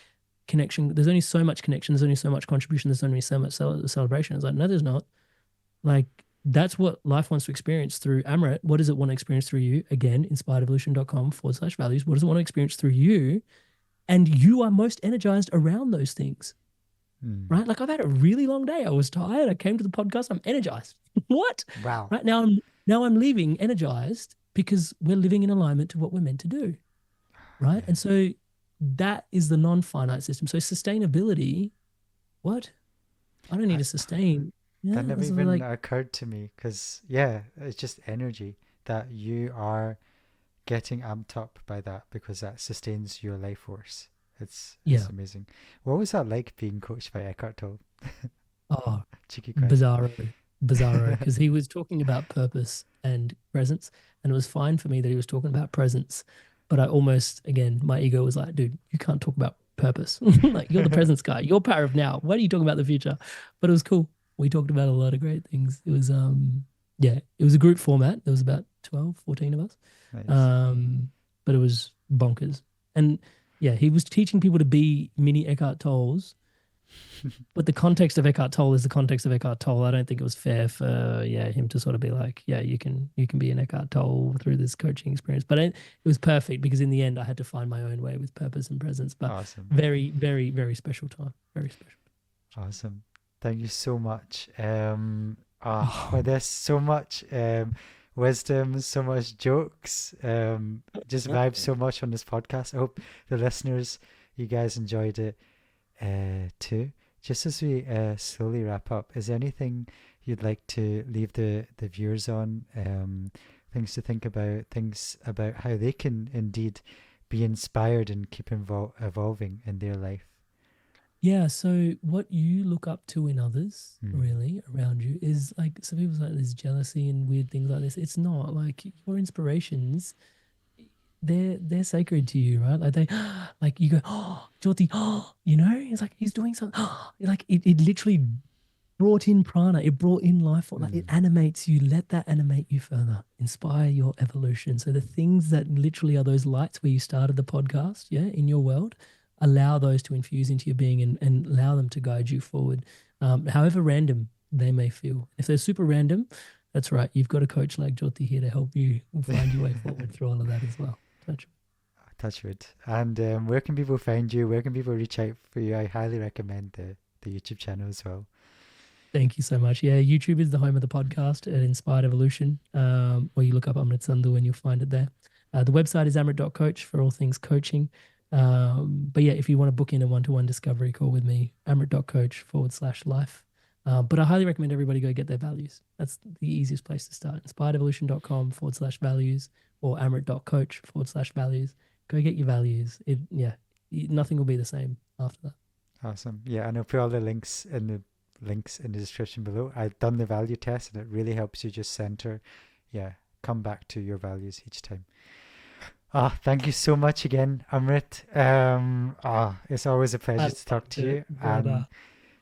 connection? There's only so much connection. There's only so much contribution. There's only so much celebration. It's like, no, there's not. Like that's what life wants to experience through Amrit. What does it want to experience through you? Again, inspiredevolution.com/values. What does it want to experience through you? And you are most energized around those things, Mm. right? Like I've had a really long day. I was tired. I came to the podcast. I'm energized. What? Wow. Right now I'm leaving energized because we're living in alignment to what we're meant to do, right? Yeah. And so that is the non-finite system. So sustainability, what? I don't need I, to sustain. that Yeah, never that's even like occurred to me because, yeah, it's just energy that you are getting amped up by that because that sustains your life force. It's yeah. amazing. What was that like being coached by Eckhart Tolle? Oh, Cheeky question. bizarro, because he was talking about purpose and presence, and it was fine for me that he was talking about presence, but I almost, again, my ego was like, dude, you can't talk about purpose. Like you're the presence guy. You're power of now. What are you talking about the future? But it was cool. We talked about a lot of great things. It was yeah, it was a group format. There was about 12, 14 of us. Nice. But it was bonkers. And yeah, he was teaching people to be mini Eckhart Tolles, but the context of Eckhart Tolle is the context of Eckhart Tolle. I don't think it was fair for him to sort of be like, yeah, you can be an Eckhart Tolle through this coaching experience. But it was perfect because in the end I had to find my own way with purpose and presence. But Awesome. very, very, very special time. Very special. Awesome. Thank you so much. Well, Oh, there's so much wisdom, so much jokes, just vibes so much on this podcast. I hope the listeners, you guys enjoyed it too. Just as we slowly wrap up, is there anything you'd like to leave the viewers on? Things to think about, things about how they can indeed be inspired and keep evolving in their life. yeah, so what you look up to in others, Mm. really, around you, is like some people say there's jealousy and weird things like this. It's not like your inspirations, they're sacred to you, right? Like they like you go, oh, Jyoti, oh, it's like he's doing something. Like it literally brought in prana, it brought in life force, like it Mm. animates you. Let that animate you further, inspire your evolution. So the things that literally are those lights where you started the podcast, yeah, in your world, allow those to infuse into your being and allow them to guide you forward, however random they may feel. If they're super random, that's right. You've got a coach like Jyoti here to help you find your way forward through all of that as well. Touch. Touch wood. And where can people find you? Where can people reach out for you? I highly recommend the YouTube channel as well. Thank you so much. Yeah, YouTube is the home of the podcast at Inspired Evolution, where you look up Amrit Sandhu and you'll find it there. The website is amrit.coach for all things coaching. But yeah, if you want to book in a one-to-one discovery call with me, amrit.coach/life. But I highly recommend everybody go get their values. That's the easiest place to start. Inspiredevolution.com/values or amrit.coach/values. Go get your values. Nothing will be the same after that. Awesome. Yeah, and I'll put all the links in the description below. I've done the value test and it really helps you just center, yeah, come back to your values each time. Thank you so much again, Amrit. It's always a I pleasure to talk loved to it, you and brother.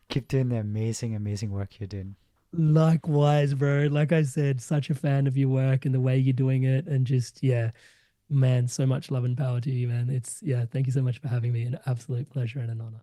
keep doing the amazing, amazing work you're doing. Likewise, bro. Like I said, such a fan of your work and the way you're doing it. And just, yeah, man, so much love and power to you, man. Thank you so much for having me. An absolute pleasure and an honor.